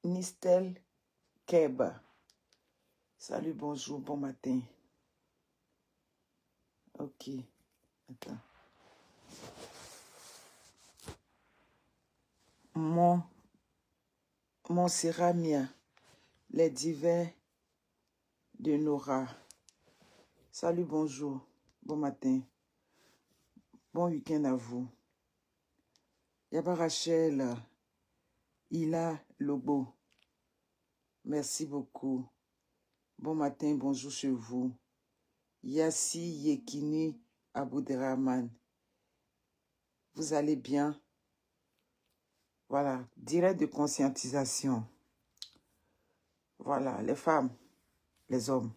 Nistel Keba. Salut, bonjour, bon matin. Ok. Attends. Mon Céramia. Les divins de Nora. Salut, bonjour, bon matin. Bon week-end à vous. Yaba Rachel. Ila Lobo. Merci beaucoup. Bon matin, bonjour chez vous. Yassi Yekini Abouderrahman. Vous allez bien? Voilà, direct de conscientisation. Voilà, les femmes, les hommes.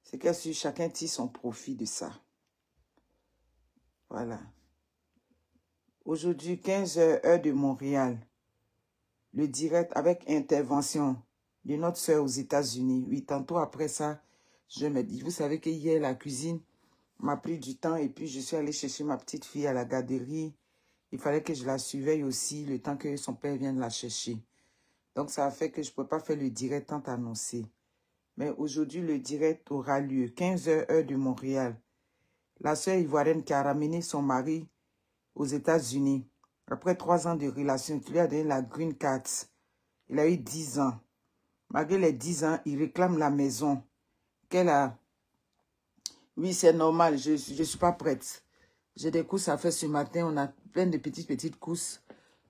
C'est que si chacun tire son profit de ça. Voilà. Aujourd'hui, 15h, heure de Montréal. Le direct avec intervention de notre soeur aux États-Unis. Oui, tantôt après ça, je me dis, vous savez que hier, la cuisine m'a pris du temps et puis je suis allée chercher ma petite fille à la garderie. Il fallait que je la surveille aussi le temps que son père vienne la chercher. Donc, ça a fait que je ne peux pas faire le direct tant annoncé. Mais aujourd'hui, le direct aura lieu. 15h, heure de Montréal. La sœur ivoirienne qui a ramené son mari aux États-Unis. Après 3 ans de relation, il lui a donné la green card. Il a eu 10 ans. Malgré les 10 ans, il réclame la maison qu'elle a. Oui, c'est normal, je ne suis pas prête. J'ai des courses à faire ce matin. On a plein de petites courses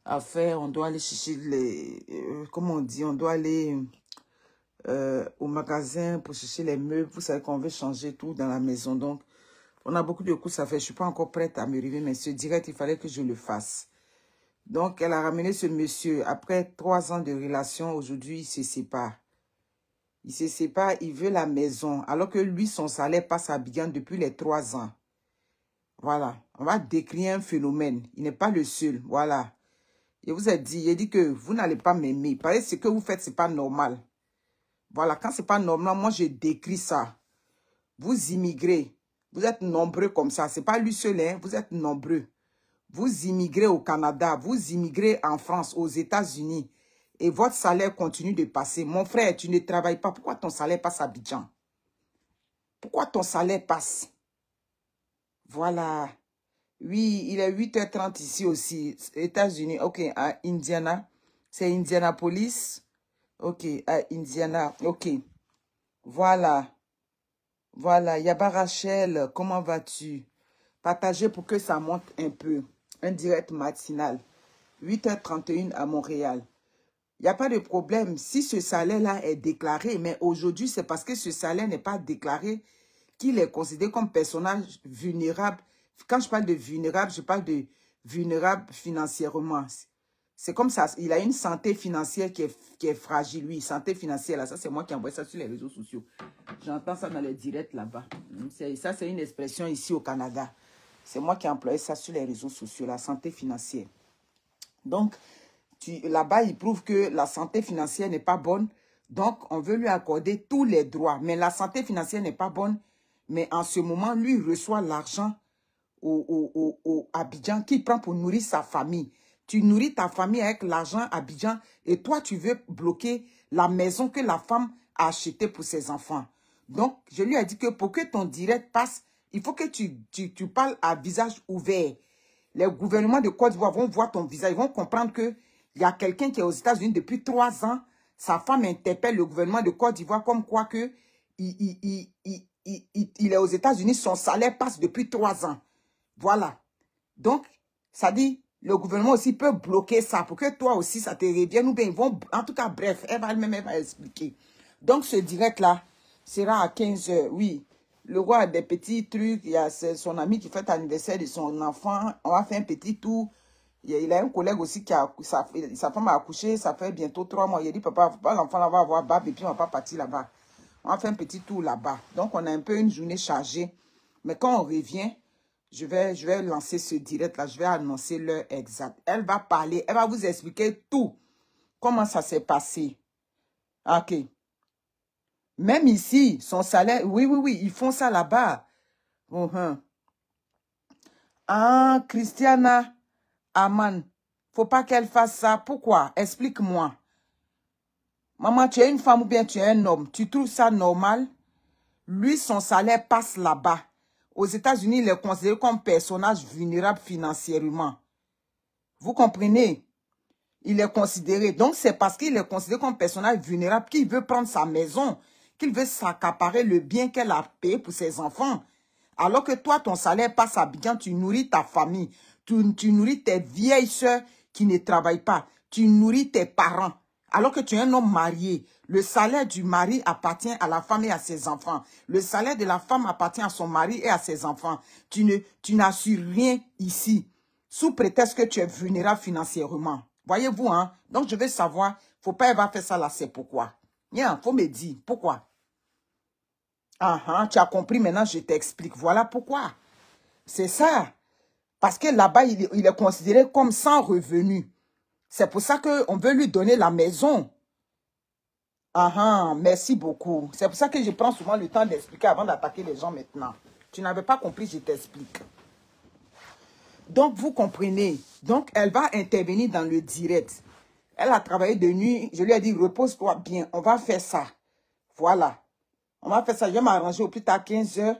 à faire. On doit aller chercher les... comment on dit? On doit aller au magasin pour chercher les meubles. Vous savez qu'on veut changer tout dans la maison. Donc, on a beaucoup de courses à faire. Je ne suis pas encore prête à me réveiller, mais ce direct, il fallait que je le fasse. Donc, elle a ramené ce monsieur. Après 3 ans de relation, aujourd'hui, il se sépare. Il se sépare, il veut la maison. Alors que lui, son salaire passe à Abidjan depuis les 3 ans. Voilà. On va décrire un phénomène. Il n'est pas le seul. Voilà. Il vous a dit, il dit que vous n'allez pas m'aimer. Parce que ce que vous faites, ce n'est pas normal. Voilà. Quand ce n'est pas normal, moi, je décris ça. Vous immigrez. Vous êtes nombreux comme ça. Ce n'est pas lui seul, hein. Vous êtes nombreux. Vous immigrez au Canada, vous immigrez en France, aux États-Unis, et votre salaire continue de passer. Mon frère, tu ne travailles pas. Pourquoi ton salaire passe à Abidjan? Pourquoi ton salaire passe? Voilà. Oui, il est 8h30 ici aussi, États-Unis. Ok, à Indiana. C'est Indianapolis. Ok, à Indiana. Ok. Voilà. Voilà. Yaba Rachel, comment vas-tu? Partagez pour que ça monte un peu. Un direct matinal. 8h31 à Montréal. Il n'y a pas de problème. Si ce salaire-là est déclaré, mais aujourd'hui, c'est parce que ce salaire n'est pas déclaré qu'il est considéré comme personnage vulnérable. Quand je parle de vulnérable, je parle de vulnérable financièrement. C'est comme ça. Il a une santé financière qui est fragile, lui. Santé financière, là, ça, c'est moi qui envoie ça sur les réseaux sociaux. J'entends ça dans les directs là-bas. Ça, c'est une expression ici au Canada. C'est moi qui ai employé ça sur les réseaux sociaux, la santé financière. Donc, là-bas, il prouve que la santé financière n'est pas bonne. Donc, on veut lui accorder tous les droits. Mais la santé financière n'est pas bonne. Mais en ce moment, lui, il reçoit l'argent au Abidjan qu'il prend pour nourrir sa famille. Tu nourris ta famille avec l'argent Abidjan et toi, tu veux bloquer la maison que la femme a achetée pour ses enfants. Donc, je lui ai dit que pour que ton direct passe, il faut que tu parles à visage ouvert. Les gouvernements de Côte d'Ivoire vont voir ton visage. Ils vont comprendre qu'il y a quelqu'un qui est aux États-Unis depuis 3 ans. Sa femme interpelle le gouvernement de Côte d'Ivoire comme quoi que il est aux États-Unis. Son salaire passe depuis 3 ans. Voilà. Donc, ça dit, le gouvernement aussi peut bloquer ça pour que toi aussi, ça te revienne. Ou bien ils vont... En tout cas, bref, elle va expliquer. Donc, ce direct-là sera à 15h. Oui. Le roi a des petits trucs. Il y a son ami qui fait l'anniversaire de son enfant. On va faire un petit tour. Il a un collègue aussi qui a... Sa femme a accouché. Ça fait bientôt 3 mois. Il a dit, papa, l'enfant là va avoir Bab et puis on va pas partir là-bas. On va faire un petit tour là-bas. Donc, on a un peu une journée chargée. Mais quand on revient, je vais lancer ce direct-là. Je vais annoncer l'heure exacte. Elle va parler. Elle va vous expliquer tout. Comment ça s'est passé. Ok. Même ici, son salaire... Oui, ils font ça là-bas. Ah, Christiana. Aman, faut pas qu'elle fasse ça. Pourquoi? Explique-moi. Maman, tu es une femme ou bien tu es un homme. Tu trouves ça normal? Lui, son salaire passe là-bas. Aux États-Unis, il est considéré comme personnage vulnérable financièrement. Vous comprenez? Il est considéré. Donc, c'est parce qu'il est considéré comme personnage vulnérable qu'il veut prendre sa maison, qu'il veut s'accaparer le bien qu'elle a payé pour ses enfants. Alors que toi, ton salaire passe à Abidjan, tu nourris ta famille. Tu nourris tes vieilles sœurs qui ne travaillent pas. Tu nourris tes parents. Alors que tu es un homme marié. Le salaire du mari appartient à la femme et à ses enfants. Le salaire de la femme appartient à son mari et à ses enfants. Tu n'assures rien ici. Sous prétexte que tu es vulnérable financièrement. Voyez-vous, hein? Donc, je veux savoir, faut pas avoir fait ça là, c'est pourquoi. Bien, faut me dire, pourquoi? Tu as compris, maintenant je t'explique. Voilà pourquoi. C'est ça. Parce que là-bas, il est considéré comme sans revenu. C'est pour ça qu'on veut lui donner la maison. Merci beaucoup. C'est pour ça que je prends souvent le temps d'expliquer avant d'attaquer les gens maintenant. Tu n'avais pas compris, je t'explique. Donc, vous comprenez. Donc, elle va intervenir dans le direct. Elle a travaillé de nuit. Je lui ai dit, repose-toi bien. On va faire ça. Voilà. On va faire ça. Je vais m'arranger au plus tard 15 h.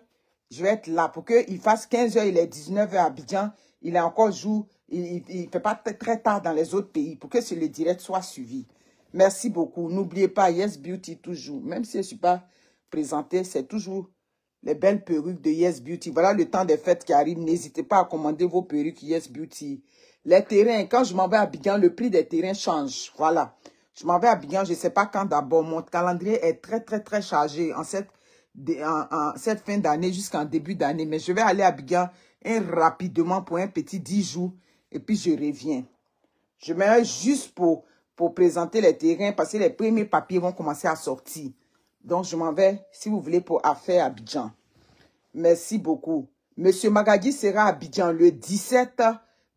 Je vais être là pour qu'il fasse 15 h. Il est 19 h à Abidjan. Il est encore jour. Il ne fait pas très tard dans les autres pays pour que le direct soit suivi. Merci beaucoup. N'oubliez pas, Yes Beauty toujours. Même si je ne suis pas présentée, c'est toujours les belles perruques de Yes Beauty. Voilà le temps des fêtes qui arrive. N'hésitez pas à commander vos perruques Yes Beauty. Les terrains, quand je m'en vais à Abidjan, le prix des terrains change. Voilà. Je m'en vais à Abidjan, je ne sais pas quand d'abord. Mon calendrier est très chargé en cette fin d'année jusqu'en début d'année. Mais je vais aller à Abidjan rapidement pour un petit 10 jours. Et puis je reviens. Je mets juste pour présenter les terrains parce que les premiers papiers vont commencer à sortir. Donc, je m'en vais, si vous voulez, pour affaire Abidjan. Merci beaucoup. Monsieur Magadi sera à Abidjan le 17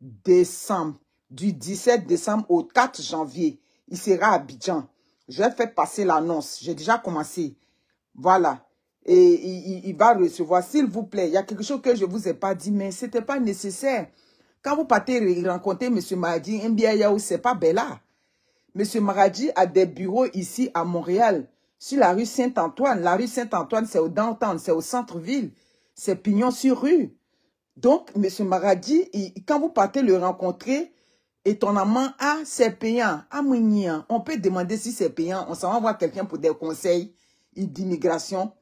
décembre. Du 17 décembre au 4 janvier. Il sera à Abidjan. Je vais faire passer l'annonce. J'ai déjà commencé. Voilà. Et il va recevoir. S'il vous plaît, il y a quelque chose que je ne vous ai pas dit, mais ce n'était pas nécessaire. Quand vous partez rencontrer M. Magadi, Mbiayaou, ce n'est pas Bella. M. Magadi a des bureaux ici à Montréal. Sur la rue Saint-Antoine. La rue Saint-Antoine, c'est au downtown, c'est au centre-ville. C'est pignon sur rue. Donc, M. Magadi, quand vous partez le rencontrer, étonnamment, c'est payant. On peut demander si c'est payant. On s'en va voir quelqu'un pour des conseils d'immigration.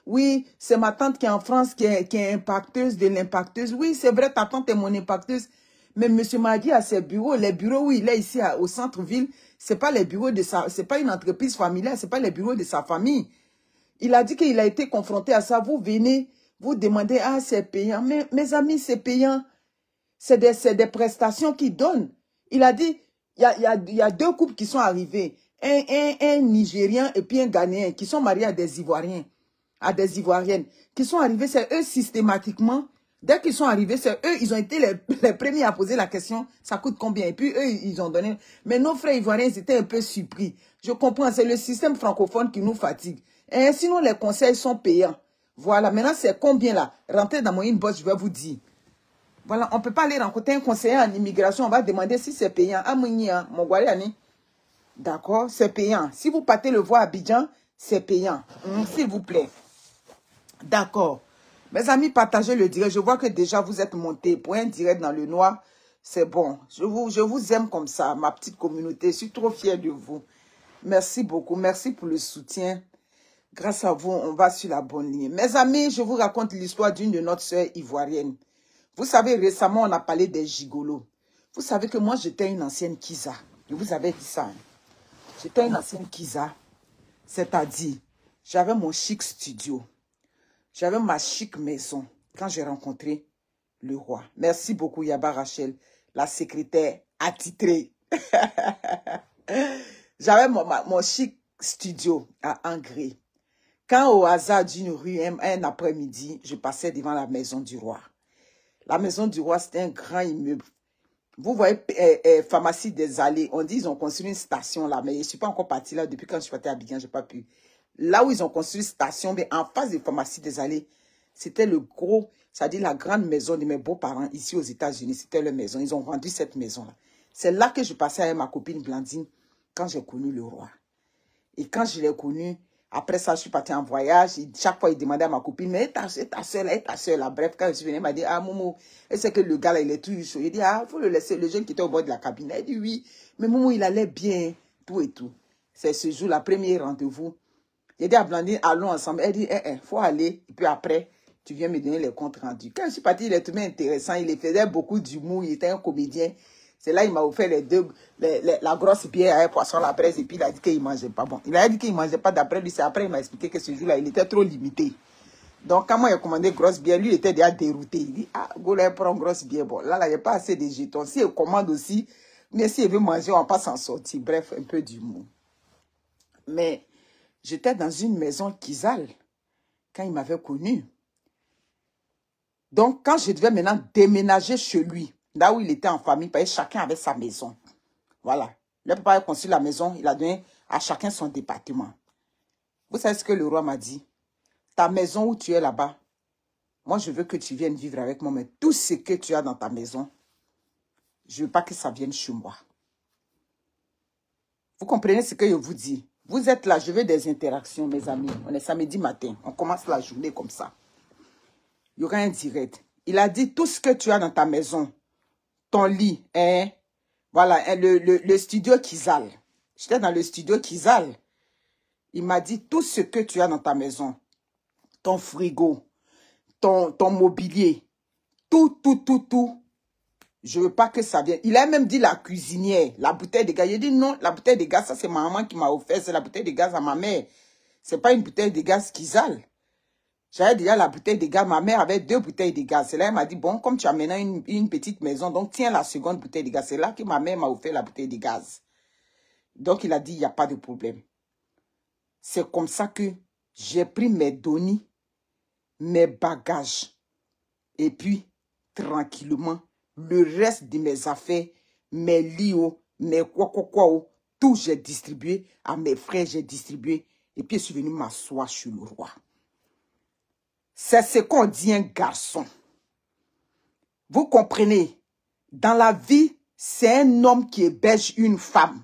Oui, c'est ma tante qui est en France, qui est impacteuse de l'impacteuse. Oui, c'est vrai, ta tante est mon impacteuse. Mais M. Magadi a ses bureaux. Les bureaux où il est ici au centre-ville, c'est pas les bureaux de sa, c'est pas une entreprise familiale, c'est pas les bureaux de sa famille. Il a dit qu'il a été confronté à ça. Vous venez, vous demandez, c'est payant. Mais mes amis, c'est payant. C'est des prestations qu'il donne. Il a dit, il y a deux couples qui sont arrivés. Un Nigérien et puis un Ghanéen qui sont mariés à des Ivoiriens, à des Ivoiriennes. Qui sont arrivés, c'est eux systématiquement. Dès qu'ils sont arrivés, c'est eux, ils ont été les premiers à poser la question, ça coûte combien? Et puis eux, ils ont donné. Mais nos frères ivoiriens, ils étaient un peu surpris. Je comprends, c'est le système francophone qui nous fatigue. Et sinon, les conseils sont payants. Voilà, maintenant, c'est combien là? Rentrez dans mon inbox, je vais vous dire. Voilà, on ne peut pas aller rencontrer un conseiller en immigration, on va demander si c'est payant. D'accord, c'est payant. Si vous partez le voir à Abidjan, c'est payant. S'il vous plaît. D'accord. Mes amis, partagez le direct. Je vois que déjà vous êtes montés pour un direct dans le noir. C'est bon. Je vous aime comme ça, ma petite communauté. Je suis trop fière de vous. Merci beaucoup. Merci pour le soutien. Grâce à vous, on va sur la bonne ligne. Mes amis, je vous raconte l'histoire d'une de notre sœur ivoirienne. Vous savez, récemment, on a parlé des gigolos. Vous savez que moi, j'étais une ancienne Kiza. Je vous avais dit ça. Hein? J'étais une ancienne Kiza. C'est-à-dire, j'avais mon chic studio. J'avais ma chic maison quand j'ai rencontré le roi. Merci beaucoup, Yaba Rachel, la secrétaire attitrée. J'avais mon chic studio à Angré. Quand au hasard d'une rue, un après-midi, je passais devant la maison du roi. La maison du roi, c'était un grand immeuble. Vous voyez, pharmacie des Allées, on dit qu'ils ont construit une station là, mais je ne suis pas encore partie là. Depuis quand je suis partie à Abidjan, je n'ai pas pu. Là où ils ont construit une station, mais en face de pharmacie des Allées, C'était le gros, c'est-à-dire la grande maison de mes beaux-parents ici aux États-Unis. C'était leur maison. Ils ont vendu cette maison-là. C'est là que je passais avec ma copine Blandine quand j'ai connu le roi. Et quand je l'ai connu, après ça, je suis partie en voyage. Et chaque fois, il demandait à ma copine, mais ta soeur là. Bref, quand je suis venue, il m'a dit, ah, Moumou, et c'est que le gars là, il est tout chaud. Il dit, ah, il faut le laisser. Le jeune qui était au bord de la cabine. Il dit, oui, mais Moumou, il allait bien, tout et tout. C'est ce jour, la premier rendez-vous. J'ai dit à Blandine, allons ensemble. Elle dit, faut aller. Et puis après, tu viens me donner les comptes rendus. Quand je suis partie, il est tout intéressant. Il faisait beaucoup d'humour. Il était un comédien. C'est là il m'a offert la grosse bière avec poisson, la braise, et puis il a dit qu'il ne mangeait pas. Bon, il a dit qu'il ne mangeait pas d'après lui. C'est après il m'a expliqué que ce jour-là, il était trop limité. Donc, quand moi, j'ai commandé grosse bière, lui, il était déjà dérouté. Il dit, ah, Gola, prend grosse bière. Bon, là, il n'y a pas assez de jetons. Si il commande aussi, mais s'il veut manger, on ne va pas s'en sortir. Bref, un peu d'humour. Mais j'étais dans une maison Kizal quand il m'avait connu. Donc, quand je devais maintenant déménager chez lui, là où il était en famille, parce que chacun avait sa maison. Voilà. Le papa a construit la maison, il a donné à chacun son département. Vous savez ce que le roi m'a dit? Ta maison où tu es là-bas, moi je veux que tu viennes vivre avec moi, mais tout ce que tu as dans ta maison, je ne veux pas que ça vienne chez moi. Vous comprenez ce que je vous dis? Vous êtes là, je veux des interactions, mes amis. On est samedi matin, on commence la journée comme ça. Il y aura un direct. Il a dit tout ce que tu as dans ta maison, ton lit, hein? Voilà, le studio Kizal. J'étais dans le studio Kizal. Il m'a dit tout ce que tu as dans ta maison, ton frigo, ton mobilier, tout. Je ne veux pas que ça vienne. Il a même dit la cuisinière, la bouteille de gaz. Il a dit non, la bouteille de gaz, ça c'est ma maman qui m'a offert. C'est la bouteille de gaz à ma mère. Ce n'est pas une bouteille de gaz Kizal. J'avais déjà la bouteille de gaz. Ma mère avait 2 bouteilles de gaz. C'est là, elle m'a dit, bon, comme tu as maintenant une petite maison, donc tiens la seconde bouteille de gaz. C'est là que ma mère m'a offert la bouteille de gaz. Donc, il a dit, il n'y a pas de problème. C'est comme ça que j'ai pris mes données, mes bagages, et puis, tranquillement, le reste de mes affaires, mes lios, mes quoi, tout j'ai distribué à mes frères, j'ai distribué, et puis je suis venu m'asseoir chez le roi. C'est ce qu'on dit un garçon. Vous comprenez? Dans la vie, c'est un homme qui héberge une femme.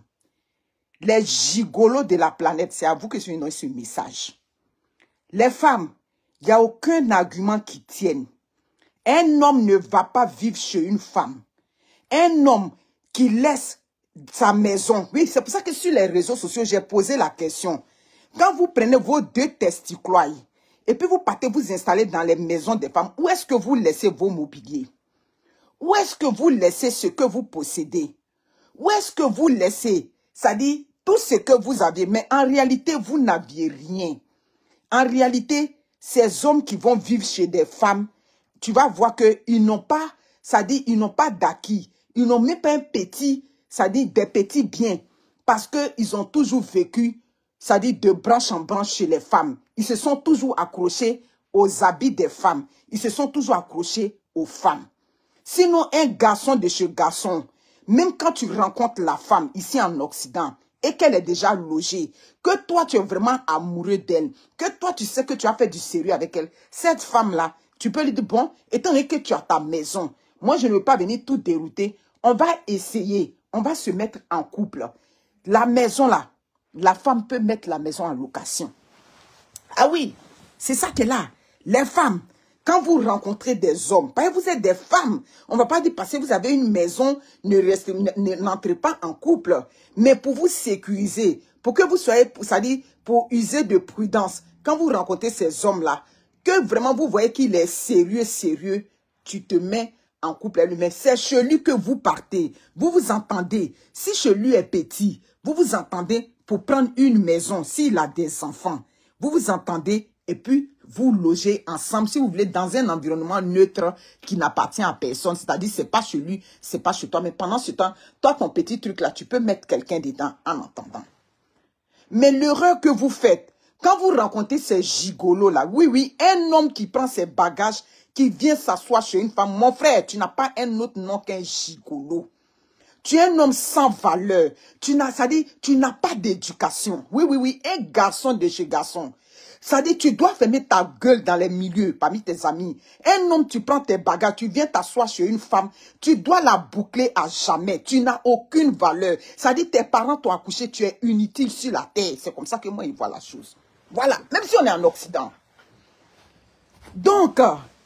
Les gigolos de la planète, c'est à vous que je donne ce message. Les femmes, il n'y a aucun argument qui tienne. Un homme ne va pas vivre chez une femme. Un homme qui laisse sa maison. Oui, c'est pour ça que sur les réseaux sociaux, j'ai posé la question. Quand vous prenez vos 2 testicules et puis vous partez vous installer dans les maisons des femmes, où est-ce que vous laissez vos mobiliers? Où est-ce que vous laissez ce que vous possédez? Où est-ce que vous laissez, c'est-à-dire tout ce que vous aviez, mais en réalité, vous n'aviez rien. En réalité, ces hommes qui vont vivre chez des femmes, tu vas voir qu'ils n'ont pas, c'est-à-dire ils n'ont pas d'acquis. Ils n'ont même pas un petit, c'est-à-dire des petits biens. Parce qu'ils ont toujours vécu, c'est-à-dire de branche en branche chez les femmes. Ils se sont toujours accrochés aux habits des femmes. Ils se sont toujours accrochés aux femmes. Sinon, un garçon de ce garçon, même quand tu rencontres la femme ici en Occident, et qu'elle est déjà logée, que toi tu es vraiment amoureux d'elle, que toi tu sais que tu as fait du sérieux avec elle, cette femme-là, tu peux lui dire, bon, étant donné que tu as ta maison, moi je ne veux pas venir tout dérouter, on va essayer, on va se mettre en couple. La maison là, la femme peut mettre la maison en location. Ah oui, c'est ça que là, les femmes, quand vous rencontrez des hommes, parce que vous êtes des femmes, on ne va pas dire parce que vous avez une maison, n'entrez pas en couple. Mais pour vous sécuriser, pour que vous soyez, c'est-à-dire pour user de prudence, quand vous rencontrez ces hommes-là, que vraiment vous voyez qu'il est sérieux, tu te mets en couple avec lui. Mais c'est chez lui que vous partez. Vous vous entendez. Si chez lui est petit, vous vous entendez pour prendre une maison, s'il a des enfants. Vous vous entendez et puis vous logez ensemble, si vous voulez, dans un environnement neutre qui n'appartient à personne. C'est-à-dire, c'est pas chez lui, c'est pas chez toi. Mais pendant ce temps, toi, ton petit truc là, tu peux mettre quelqu'un dedans en entendant. Mais l'erreur que vous faites, quand vous rencontrez ces gigolos là, oui, un homme qui prend ses bagages, qui vient s'asseoir chez une femme, mon frère, tu n'as pas un autre nom qu'un gigolo. Tu es un homme sans valeur. Tu n'as pas d'éducation. Oui, un garçon de chez garçon. Ça dit, tu dois fermer ta gueule dans les milieux, parmi tes amis. Un homme, tu prends tes bagages, tu viens t'asseoir chez une femme, tu dois la boucler à jamais. Tu n'as aucune valeur. Ça dit, tes parents t'ont accouché, tu es inutile sur la terre. C'est comme ça que moi, je vois la chose. Voilà, même si on est en Occident. Donc,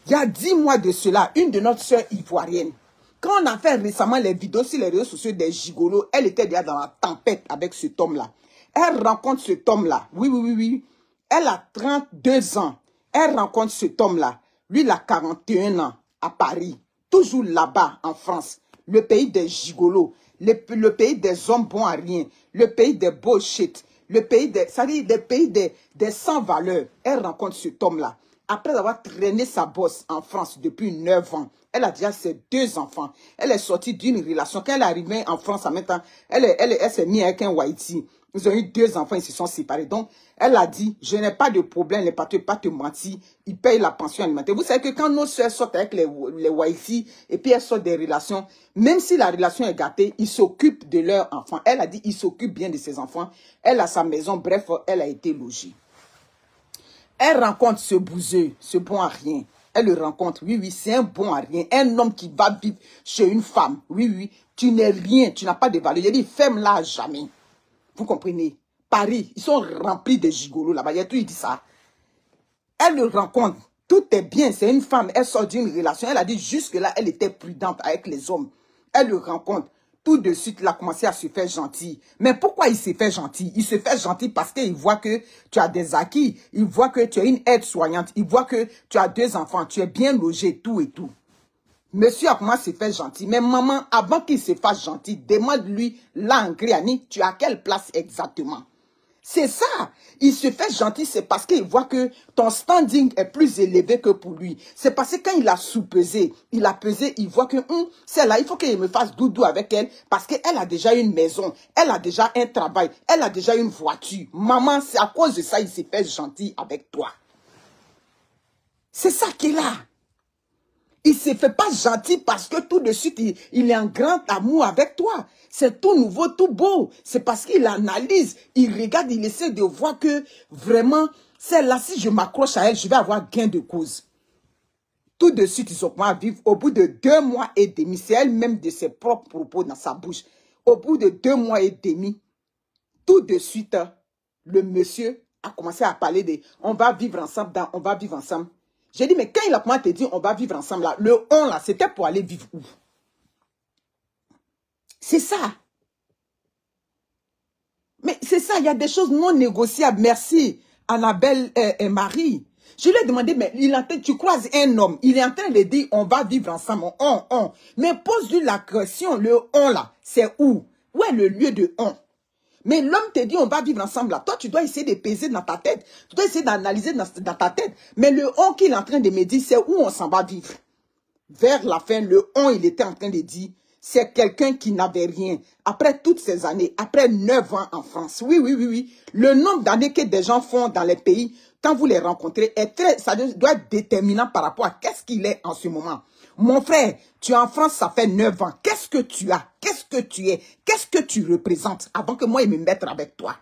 il y a 10 mois de cela, une de nos sœurs ivoiriennes, quand on a fait récemment les vidéos sur les réseaux sociaux des gigolos, elle était déjà dans la tempête avec cet homme-là. Elle rencontre cet homme-là. Oui. Elle a 32 ans. Elle rencontre cet homme-là. Lui, il a 41 ans à Paris. Toujours là-bas, en France. Le pays des gigolos. Le pays des hommes bons à rien. Le pays des bullshit. Le pays des... Ça dit, le pays des sans valeur. Elle rencontre cet homme-là. Après avoir traîné sa bosse en France depuis 9 ans, elle a déjà ses 2 enfants. Elle est sortie d'une relation. Quand elle est arrivée en France en même temps, elle s'est mise avec un Whitey. Ils ont eu 2 enfants, ils se sont séparés. Donc, elle a dit, je n'ai pas de problème, les patrons, pas te mentir, ils payent la pension alimentaire. Vous savez que quand nos soeurs sortent avec les Whitey et puis elles sortent des relations, même si la relation est gâtée, ils s'occupent de leurs enfants. Elle a dit, ils s'occupent bien de ses enfants. Elle a sa maison, bref, elle a été logée. Elle rencontre ce bouseux, ce bon à rien. Elle le rencontre, oui, c'est un bon à rien. Un homme qui va vivre chez une femme. Oui, tu n'es rien, tu n'as pas de valeur. Il dit, ferme-la à jamais. Vous comprenez? Paris, ils sont remplis de gigolos là-bas. Il y a tout, il dit ça. Elle le rencontre. Tout est bien, c'est une femme. Elle sort d'une relation. Elle a dit jusque-là, elle était prudente avec les hommes. Elle le rencontre. Tout de suite, il a commencé à se faire gentil. Mais pourquoi il s'est fait gentil? Il se fait gentil parce qu'il voit que tu as des acquis. Il voit que tu es une aide-soignante. Il voit que tu as 2 enfants. Tu es bien logé, tout et tout. Monsieur a commencé à se faire gentil. Mais maman, avant qu'il se fasse gentil, demande-lui, là en Gréani, tu es à quelle place exactement? C'est ça. Il se fait gentil, c'est parce qu'il voit que ton standing est plus élevé que pour lui. C'est parce que quand il a sous-pesé, il a pesé, il voit que celle-là, il faut qu'il me fasse doudou avec elle parce qu'elle a déjà une maison, elle a déjà un travail, elle a déjà une voiture. Maman, c'est à cause de ça il s'est fait gentil avec toi. C'est ça qu'il a. Il ne se fait pas gentil parce que tout de suite, il est en grand amour avec toi. C'est tout nouveau, tout beau. C'est parce qu'il analyse, il regarde, il essaie de voir que vraiment, celle-là, si je m'accroche à elle, je vais avoir gain de cause. Tout de suite, ils ont commencé à vivre. Au bout de 2 mois et demi, c'est elle-même de ses propres propos dans sa bouche. Au bout de 2 mois et demi, tout de suite, le monsieur a commencé à parler de « on va vivre ensemble, on va vivre ensemble ». J'ai dit, mais quand il a commencé à te dire, on va vivre ensemble, là, le on, là, c'était pour aller vivre où? C'est ça. Mais c'est ça, il y a des choses non négociables. Merci, Annabelle et Marie. Je lui ai demandé, mais tu croises un homme, il est en train de dire, on va vivre ensemble, on. Mais pose-lui la question, le on, là, c'est où? Où est le lieu de on? Mais l'homme te dit, on va vivre ensemble là. Toi, tu dois essayer de peser dans ta tête. Tu dois essayer d'analyser dans ta tête. Mais le on qu'il est en train de me dire, c'est où on s'en va vivre. Vers la fin, le on, il était en train de dire, c'est quelqu'un qui n'avait rien. Après toutes ces années, après 9 ans en France. Oui. Le nombre d'années que des gens font dans les pays, quand vous les rencontrez, ça doit être déterminant par rapport à qu'est-ce qu'il est en ce moment. Mon frère, tu es en France, ça fait 9 ans. Qu'est-ce que tu as? Qu'est-ce que tu es? Qu'est-ce que tu représentes avant que moi, je me mette avec toi?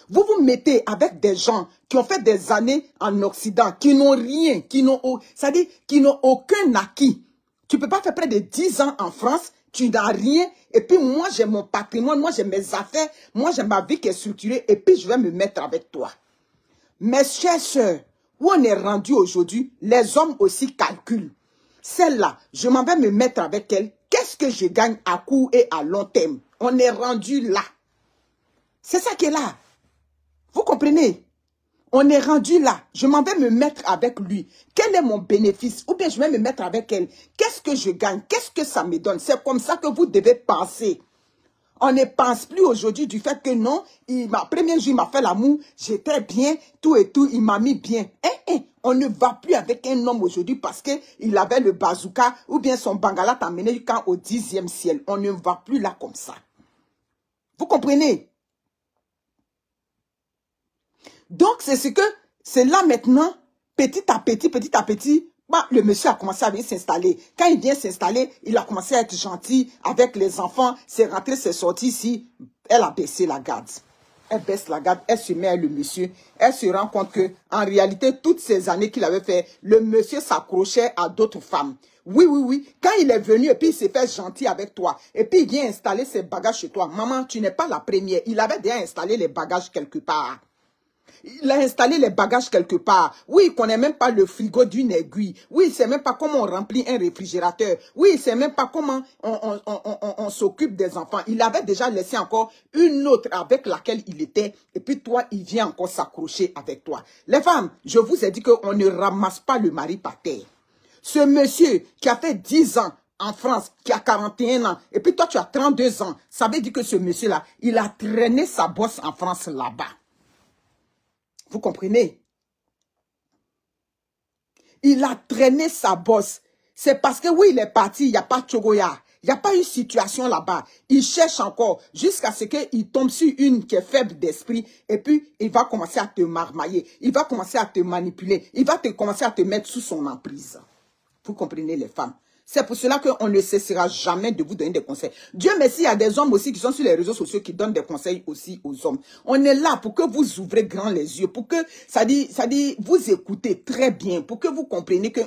Vous vous mettez avec des gens qui ont fait des années en Occident, qui n'ont rien, qui n'ont aucun acquis. Tu ne peux pas faire près de 10 ans en France, tu n'as rien, et puis moi, j'ai mon patrimoine, moi, j'ai mes affaires, moi, j'ai ma vie qui est structurée, et puis je vais me mettre avec toi. Mes chères sœurs, où on est rendu aujourd'hui, les hommes aussi calculent. Celle-là, je m'en vais me mettre avec elle. Qu'est-ce que je gagne à court et à long terme? On est rendu là. C'est ça qui est là. Vous comprenez? On est rendu là. Je m'en vais me mettre avec lui. Quel est mon bénéfice? Ou bien je vais me mettre avec elle. Qu'est-ce que je gagne? Qu'est-ce que ça me donne? C'est comme ça que vous devez penser. On ne pense plus aujourd'hui du fait que non, premier jour, il m'a fait l'amour, j'étais bien, tout et tout, il m'a mis bien. On ne va plus avec un homme aujourd'hui parce qu'il avait le bazooka ou bien son bangala t'a mené au 10e ciel. On ne va plus là comme ça. Vous comprenez? Donc, c'est là maintenant, petit à petit, bah, le monsieur a commencé à venir s'installer. Quand il vient s'installer, il a commencé à être gentil avec les enfants. C'est rentré, c'est sorti ici. Elle a baissé la garde. elle baisse la garde, elle se met à le monsieur. Elle se rend compte que, en réalité, toutes ces années qu'il avait fait, le monsieur s'accrochait à d'autres femmes. Oui, oui, oui. Quand il est venu et puis il s'est fait gentil avec toi, et puis il vient installer ses bagages chez toi. Maman, tu n'es pas la première. Il avait déjà installé les bagages quelque part. Il a installé les bagages quelque part. Oui, il ne connaît même pas le frigo d'une aiguille. Oui, il ne sait même pas comment on remplit un réfrigérateur. Oui, il ne sait même pas comment on s'occupe des enfants. Il avait déjà laissé encore une autre avec laquelle il était. Et puis toi, il vient encore s'accrocher avec toi. Les femmes, je vous ai dit qu'on ne ramasse pas le mari par terre. Ce monsieur qui a fait 10 ans en France, qui a 41 ans, et puis toi, tu as 32 ans, ça veut dire que ce monsieur-là, il a traîné sa bosse en France là-bas. Vous comprenez? Il a traîné sa bosse. C'est parce que oui, il est parti, il n'y a pas de Tchogoya. Il n'y a pas une situation là-bas. Il cherche encore jusqu'à ce qu'il tombe sur une qui est faible d'esprit et puis il va commencer à te marmailler. Il va commencer à te manipuler. Il va commencer à te mettre sous son emprise. Vous comprenez les femmes? C'est pour cela qu'on ne cessera jamais de vous donner des conseils. Dieu merci, il y a des hommes aussi qui sont sur les réseaux sociaux qui donnent des conseils aussi aux hommes. On est là pour que vous ouvrez grand les yeux, pour que, ça dit, vous écoutez très bien, pour que vous compreniez que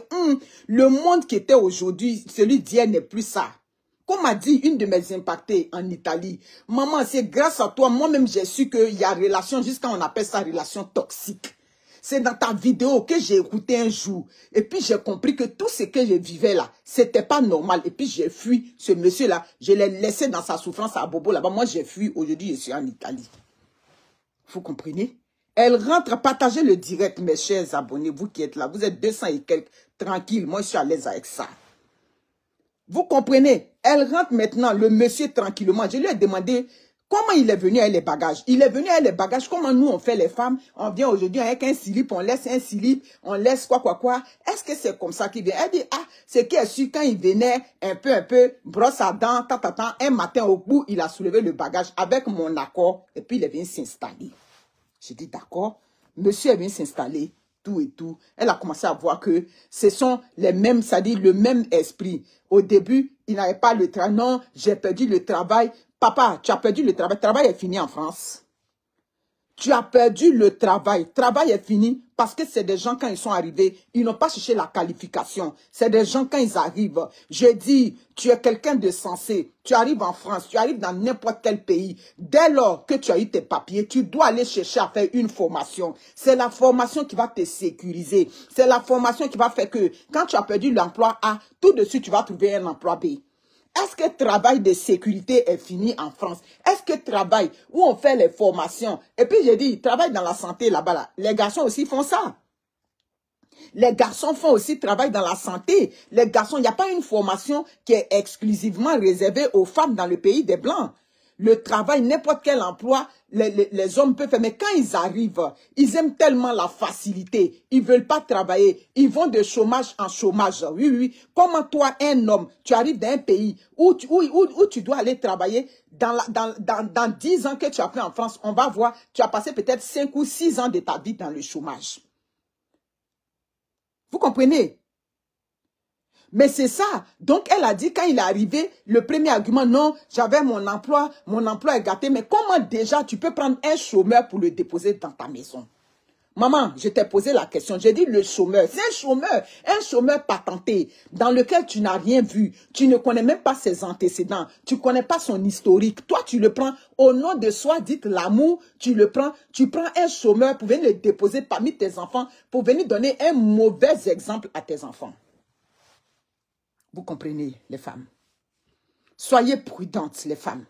le monde qui était aujourd'hui, celui d'hier n'est plus ça. Comme m'a dit une de mes impactées en Italie, maman, c'est grâce à toi, moi-même j'ai su qu'il y a relation, jusqu'à on appelle ça relation toxique. C'est dans ta vidéo que j'ai écouté un jour. Et puis j'ai compris que tout ce que je vivais là, c'était pas normal. Et puis j'ai fui ce monsieur-là. Je l'ai laissé dans sa souffrance à Bobo là-bas. Moi j'ai fui. Aujourd'hui je suis en Italie. Vous comprenez? Elle rentre, partagez le direct, mes chers abonnés. Vous qui êtes là, vous êtes 200 et quelques. Tranquille, moi je suis à l'aise avec ça. Vous comprenez? Elle rentre maintenant, le monsieur tranquillement. Je lui ai demandé... Comment il est venu avec les bagages? Il est venu avec les bagages. Comment nous, on fait les femmes? On vient aujourd'hui avec un slip, on laisse un slip, on laisse quoi. Est-ce que c'est comme ça qu'il vient? Elle dit, ah, c'est qui est sûr, quand il venait un peu, brosse à dents, un matin au bout, il a soulevé le bagage avec mon accord et puis il est venu s'installer. J'ai dit, d'accord. Monsieur est venu s'installer, tout et tout. Elle a commencé à voir que ce sont les mêmes, c'est-à-dire le même esprit. Au début, il n'avait pas le travail. Non, j'ai perdu le travail. Papa, tu as perdu le travail. Le travail est fini en France. Tu as perdu le travail. Le travail est fini parce que c'est des gens, quand ils sont arrivés, ils n'ont pas cherché la qualification. C'est des gens, quand ils arrivent, je dis, tu es quelqu'un de sensé. Tu arrives en France, tu arrives dans n'importe quel pays. Dès lors que tu as eu tes papiers, tu dois aller chercher à faire une formation. C'est la formation qui va te sécuriser. C'est la formation qui va faire que quand tu as perdu l'emploi A, tout de suite, tu vas trouver un emploi B. Est-ce que le travail de sécurité est fini en France? Est-ce que le travail où on fait les formations? Et puis j'ai dit, travail dans la santé là-bas, là. Les garçons aussi font ça. Les garçons font aussi travail dans la santé. Les garçons, il n'y a pas une formation qui est exclusivement réservée aux femmes dans le pays des Blancs. Le travail, n'importe quel emploi, les hommes peuvent faire. Mais quand ils arrivent, ils aiment tellement la facilité. Ils ne veulent pas travailler. Ils vont de chômage en chômage. Oui, oui. Comment toi, un homme, tu arrives dans un pays où tu dois aller travailler dans 10 ans que tu as pris en France, on va voir, tu as passé peut-être 5 ou 6 ans de ta vie dans le chômage. Vous comprenez? Mais c'est ça. Donc, elle a dit, quand il est arrivé, le premier argument, non, j'avais mon emploi est gâté. Mais comment déjà tu peux prendre un chômeur pour le déposer dans ta maison? Maman, je t'ai posé la question. J'ai dit le chômeur. C'est un chômeur patenté dans lequel tu n'as rien vu. Tu ne connais même pas ses antécédents. Tu ne connais pas son historique. Toi, tu le prends au nom de soi, dites l'amour. Tu prends un chômeur pour venir le déposer parmi tes enfants, pour venir donner un mauvais exemple à tes enfants. Vous comprenez, les femmes? Soyez prudentes, les femmes.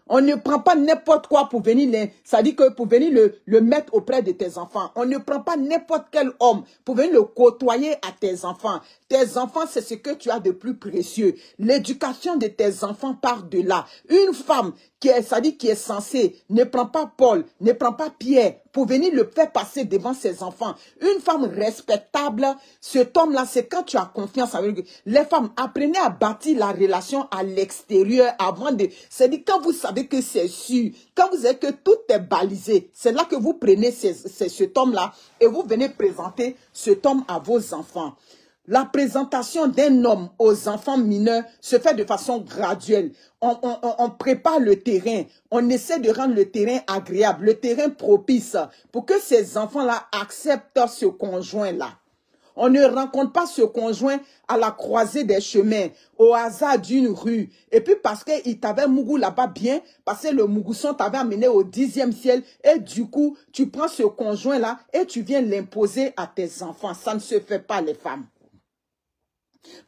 On ne prend pas n'importe quoi pour venir, ça dit que pour venir le mettre auprès de tes enfants. On ne prend pas n'importe quel homme pour venir le côtoyer à tes enfants. Tes enfants, c'est ce que tu as de plus précieux. L'éducation de tes enfants part de là. Une femme qui est censée ne prend pas Paul, ne prend pas Pierre pour venir le faire passer devant ses enfants. Une femme respectable, cet homme-là, c'est quand tu as confiance avec lui. Les femmes, apprenez à bâtir la relation à l'extérieur avant de... C'est-à-dire quand vous savez que c'est sûr, quand vous savez que tout est balisé, c'est là que vous prenez cet homme-là et vous venez présenter cet homme à vos enfants. La présentation d'un homme aux enfants mineurs se fait de façon graduelle. On prépare le terrain. On essaie de rendre le terrain agréable, le terrain propice pour que ces enfants-là acceptent ce conjoint-là. On ne rencontre pas ce conjoint à la croisée des chemins, au hasard d'une rue. Et puis parce qu'il t'avait mougou là-bas bien, parce que le mougousson t'avait amené au 10e ciel. Et du coup, tu prends ce conjoint-là et tu viens l'imposer à tes enfants. Ça ne se fait pas, les femmes.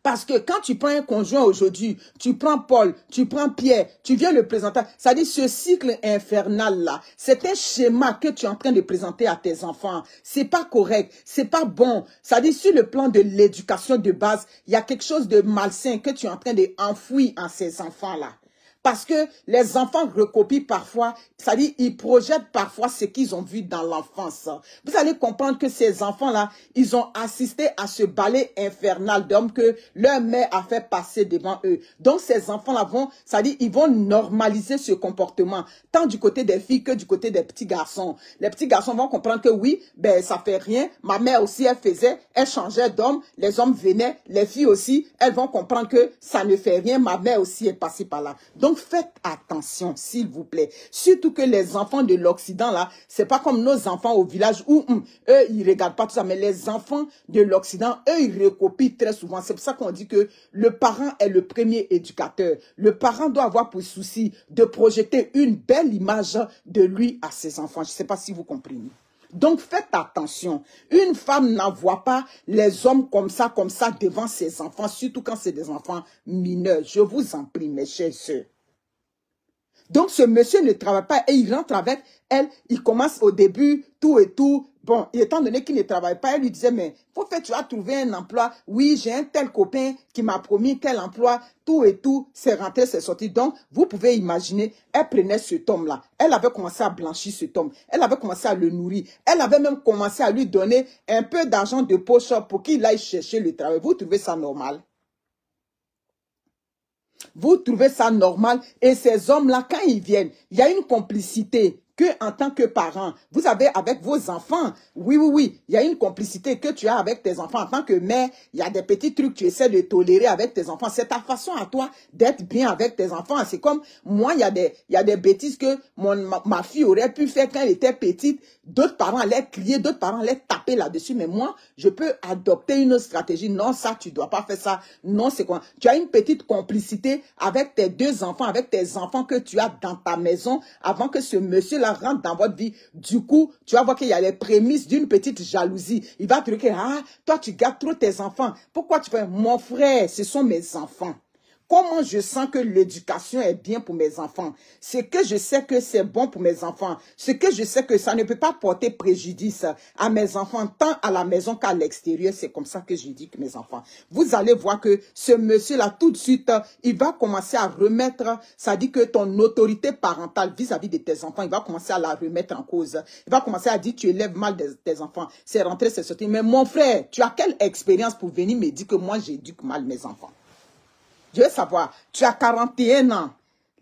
Parce que quand tu prends un conjoint aujourd'hui, tu prends Paul, tu prends Pierre, tu viens le présenter. Ça dit ce cycle infernal-là, c'est un schéma que tu es en train de présenter à tes enfants. C'est pas correct, c'est pas bon. Ça dit sur le plan de l'éducation de base, il y a quelque chose de malsain que tu es en train d'enfouir en ces enfants-là. Parce que les enfants recopient parfois, c'est-à-dire ils projettent parfois ce qu'ils ont vu dans l'enfance. Vous allez comprendre que ces enfants-là, ils ont assisté à ce ballet infernal d'hommes que leur mère a fait passer devant eux. Donc ces enfants-là vont, c'est-à-dire ils vont normaliser ce comportement, tant du côté des filles que du côté des petits garçons. Les petits garçons vont comprendre que oui, ben ça fait rien, ma mère aussi elle faisait, elle changeait d'homme, les hommes venaient, les filles aussi, elles vont comprendre que ça ne fait rien, ma mère aussi est passée par là. Donc faites attention, s'il vous plaît. Surtout que les enfants de l'Occident, là, c'est pas comme nos enfants au village où eux, ils regardent pas tout ça. Mais les enfants de l'Occident, eux, ils recopient très souvent. C'est pour ça qu'on dit que le parent est le premier éducateur. Le parent doit avoir pour souci de projeter une belle image de lui à ses enfants. Je sais pas si vous comprenez. Donc faites attention. Une femme n'envoie pas les hommes comme ça devant ses enfants, surtout quand c'est des enfants mineurs. Je vous en prie, mes chers sœurs. Donc, ce monsieur ne travaille pas et il rentre avec elle. Il commence au début, tout et tout. Bon, étant donné qu'il ne travaille pas, elle lui disait, mais faut faire, tu as trouvé un emploi. Oui, j'ai un tel copain qui m'a promis tel emploi, tout et tout. C'est rentré, c'est sorti. Donc, vous pouvez imaginer, elle prenait cet homme-là. Elle avait commencé à blanchir cet homme. Elle avait commencé à le nourrir. Elle avait même commencé à lui donner un peu d'argent de poche pour qu'il aille chercher le travail. Vous trouvez ça normal? Vous trouvez ça normal? Et ces hommes-là, quand ils viennent, il y a une complicité que en tant que parent, vous avez avec vos enfants. Oui, il y a une complicité que tu as avec tes enfants. En tant que mère, il y a des petits trucs que tu essaies de tolérer avec tes enfants. C'est ta façon à toi d'être bien avec tes enfants. C'est comme moi, il y a des bêtises que ma fille aurait pu faire quand elle était petite. D'autres parents allaient crier, d'autres parents allaient taper là-dessus. Mais moi, je peux adopter une autre stratégie. Non, ça, tu dois pas faire ça. Non, c'est quoi? Tu as une petite complicité avec tes deux enfants, avec tes enfants que tu as dans ta maison avant que ce monsieur-là rentre dans votre vie. Du coup, tu vas voir qu'il y a les prémices d'une petite jalousie. Il va te dire, ah, toi, tu gardes trop tes enfants. Pourquoi tu fais? Mon frère, ce sont mes enfants. Comment je sens que l'éducation est bien pour mes enfants? Ce que je sais que c'est bon pour mes enfants. Ce que je sais que ça ne peut pas porter préjudice à mes enfants, tant à la maison qu'à l'extérieur. C'est comme ça que je dis que mes enfants. Vous allez voir que ce monsieur-là, tout de suite, il va commencer à remettre, ça dit que ton autorité parentale vis-à-vis de tes enfants, il va commencer à la remettre en cause. Il va commencer à dire, tu élèves mal tes enfants. C'est rentré, c'est sorti. Mais mon frère, tu as quelle expérience pour venir me dire que moi, j'éduque mal mes enfants? Je veux savoir, tu as 41 ans.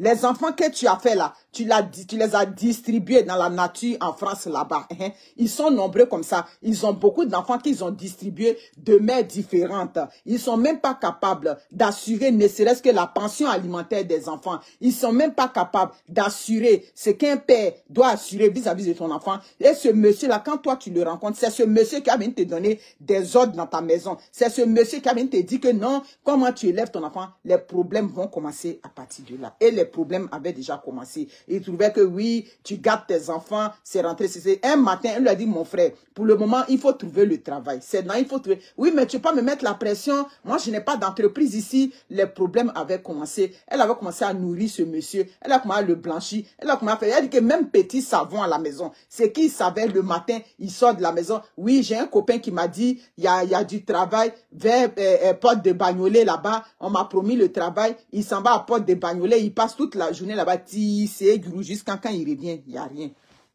Les enfants que tu as fait là, tu les as distribués dans la nature en France là-bas. Ils sont nombreux comme ça. Ils ont beaucoup d'enfants qu'ils ont distribués de mères différentes. Ils sont même pas capables d'assurer ne serait-ce que la pension alimentaire des enfants. Ils sont même pas capables d'assurer ce qu'un père doit assurer vis-à-vis de son enfant. Et ce monsieur-là, quand toi tu le rencontres, c'est ce monsieur qui a venu te donner des ordres dans ta maison. C'est ce monsieur qui a venu te dire que non, comment tu élèves ton enfant, les problèmes vont commencer à partir de là. Et les problèmes avaient déjà commencé. Il trouvait que oui, tu gardes tes enfants, c'est rentré. Un matin, elle lui a dit, mon frère, pour le moment, il faut trouver le travail. C'est non, il faut trouver. Oui, mais tu ne peux pas me mettre la pression. Moi, je n'ai pas d'entreprise ici. Les problèmes avaient commencé. Elle avait commencé à nourrir ce monsieur. Elle a commencé à le blanchir. Elle a commencé à faire. Elle a dit que même petit savon à la maison, c'est qu'il savait le matin, il sort de la maison. Oui, j'ai un copain qui m'a dit, il y a du travail vers Porte de Bagnolet là-bas. On m'a promis le travail. Il s'en va à Porte de Bagnolet. Il passe toute la journée là-bas, c'est jusqu'à quand il revient, il n'y a rien.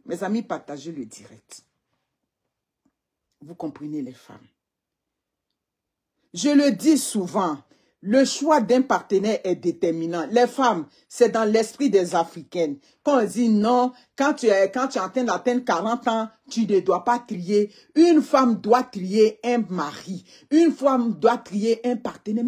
Mes amis, partagez le direct. Vous comprenez les femmes. Je le dis souvent, Le choix d'un partenaire est déterminant. Les femmes, c'est dans l'esprit des Africaines. Quand on dit non, quand tu es en train d'atteindre 40 ans, tu ne dois pas trier. Une femme doit trier un mari. Une femme doit trier un partenaire.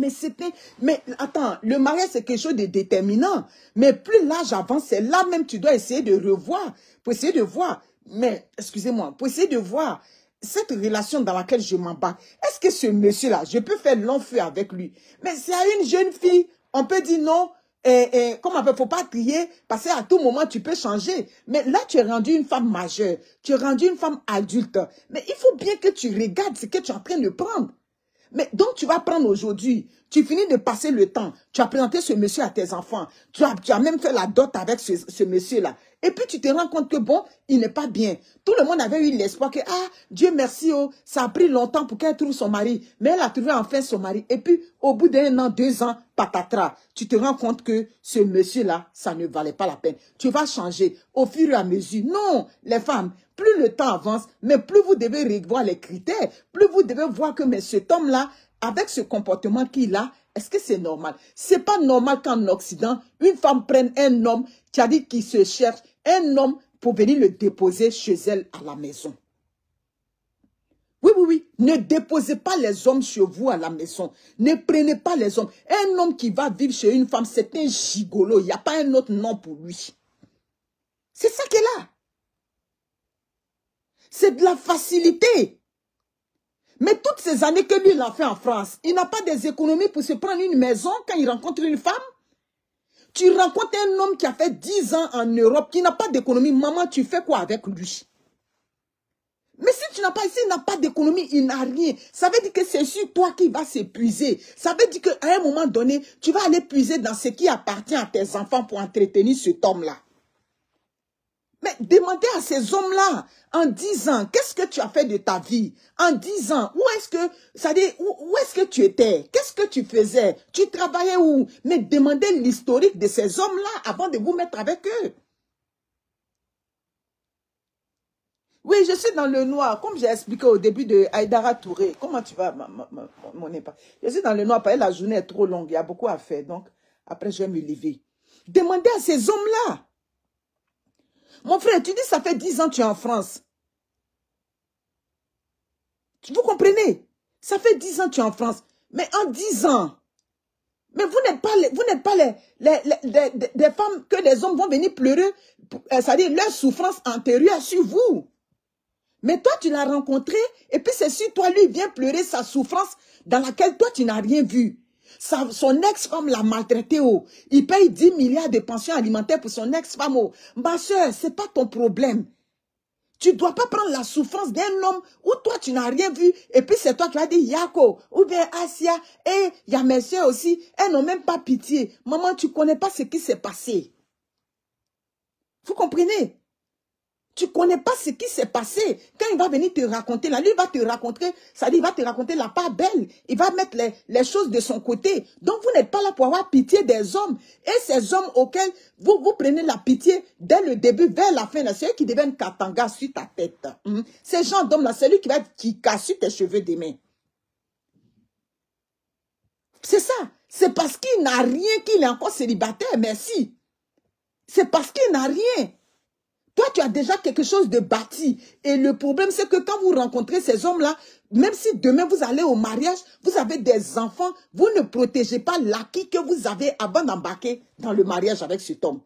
Mais attends, le mariage, c'est quelque chose de déterminant. Mais plus l'âge avance, c'est là même tu dois essayer de revoir. Pour essayer de voir. Mais, excusez-moi, pour essayer de voir cette relation dans laquelle je m'embarque, est-ce que ce monsieur-là, je peux faire long feu avec lui? Mais c'est à une jeune fille, on peut dire non, comment on peut, faut pas trier, parce qu'à tout moment, tu peux changer. Mais là, tu es rendu une femme majeure, tu es rendu une femme adulte. Mais il faut bien que tu regardes ce que tu es en train de prendre. Mais donc, tu vas prendre aujourd'hui, tu finis de passer le temps, tu as présenté ce monsieur à tes enfants, tu as même fait la dot avec ce monsieur-là. Et puis, tu te rends compte que bon, il n'est pas bien. Tout le monde avait eu l'espoir que, ah, Dieu merci, oh, ça a pris longtemps pour qu'elle trouve son mari. Mais elle a trouvé enfin son mari. Et puis, au bout d'1 an, 2 ans, patatras, tu te rends compte que ce monsieur-là, ça ne valait pas la peine. Tu vas changer au fur et à mesure. Non, les femmes, plus le temps avance, mais plus vous devez revoir les critères, plus vous devez voir que mais cet homme-là, avec ce comportement qu'il a, est-ce que c'est normal? C'est pas normal qu'en Occident, une femme prenne un homme qui a dit qu'il se cherche, un homme pour venir le déposer chez elle à la maison. Oui, oui, oui. Ne déposez pas les hommes chez vous à la maison. Ne prenez pas les hommes. Un homme qui va vivre chez une femme, c'est un gigolo. Il n'y a pas un autre nom pour lui. C'est ça qu'elle a. C'est de la facilité. Mais toutes ces années que lui, il a fait en France, il n'a pas des économies pour se prendre une maison quand il rencontre une femme. Tu rencontres un homme qui a fait 10 ans en Europe, qui n'a pas d'économie. Maman, tu fais quoi avec lui? Mais si tu n'as pas ici, il n'a pas d'économie, il n'a rien. Ça veut dire que c'est sur toi qui va s'épuiser. Ça veut dire qu'à un moment donné, tu vas aller puiser dans ce qui appartient à tes enfants pour entretenir cet homme-là. Mais demandez à ces hommes-là, en 10 ans, qu'est-ce que tu as fait de ta vie? En 10 ans, où est-ce que tu étais? Qu'est-ce que tu faisais? Tu travaillais où? Mais demandez l'historique de ces hommes-là avant de vous mettre avec eux. Oui, je suis dans le noir, comme j'ai expliqué au début de Aïdara Touré. Comment tu vas, mon époux? Je suis dans le noir parce que la journée est trop longue, il y a beaucoup à faire. Donc, après, je vais me lever. Demandez à ces hommes-là. Mon frère, tu dis ça fait 10 ans que tu es en France. Vous comprenez? Ça fait 10 ans que tu es en France. Mais en 10 ans, mais vous n'êtes pas des femmes que les hommes vont venir pleurer, c'est-à-dire leur souffrance antérieure sur vous. Mais toi, tu l'as rencontré, et puis c'est sur toi, lui, il vient pleurer sa souffrance dans laquelle toi, tu n'as rien vu. Son ex-femme l'a maltraité. Oh. Il paye 10 milliards de pensions alimentaires pour son ex-femme. Oh. Ma soeur, ce n'est pas ton problème. Tu ne dois pas prendre la souffrance d'un homme où toi, tu n'as rien vu. Et puis, c'est toi qui vas dire Yako ou bien Asia. Et il y a mes soeurs aussi. Elles n'ont même pas pitié. Maman, tu ne connais pas ce qui s'est passé. Vous comprenez? Tu ne connais pas ce qui s'est passé. Quand il va venir te raconter, là, lui, il va te raconter, ça dit, il va te raconter la part belle. Il va mettre les choses de son côté. Donc, vous n'êtes pas là pour avoir pitié des hommes. Et ces hommes auxquels vous prenez la pitié dès le début, vers la fin, c'est eux qui deviennent katanga sur ta tête. Ces gens d'hommes-là, c'est lui qui casse tes cheveux des mains. C'est ça. C'est parce qu'il n'a rien qu'il est encore célibataire, merci. C'est parce qu'il n'a rien. Toi, tu as déjà quelque chose de bâti. Et le problème, c'est que quand vous rencontrez ces hommes-là, même si demain vous allez au mariage, vous avez des enfants, vous ne protégez pas l'acquis que vous avez avant d'embarquer dans le mariage avec cet homme.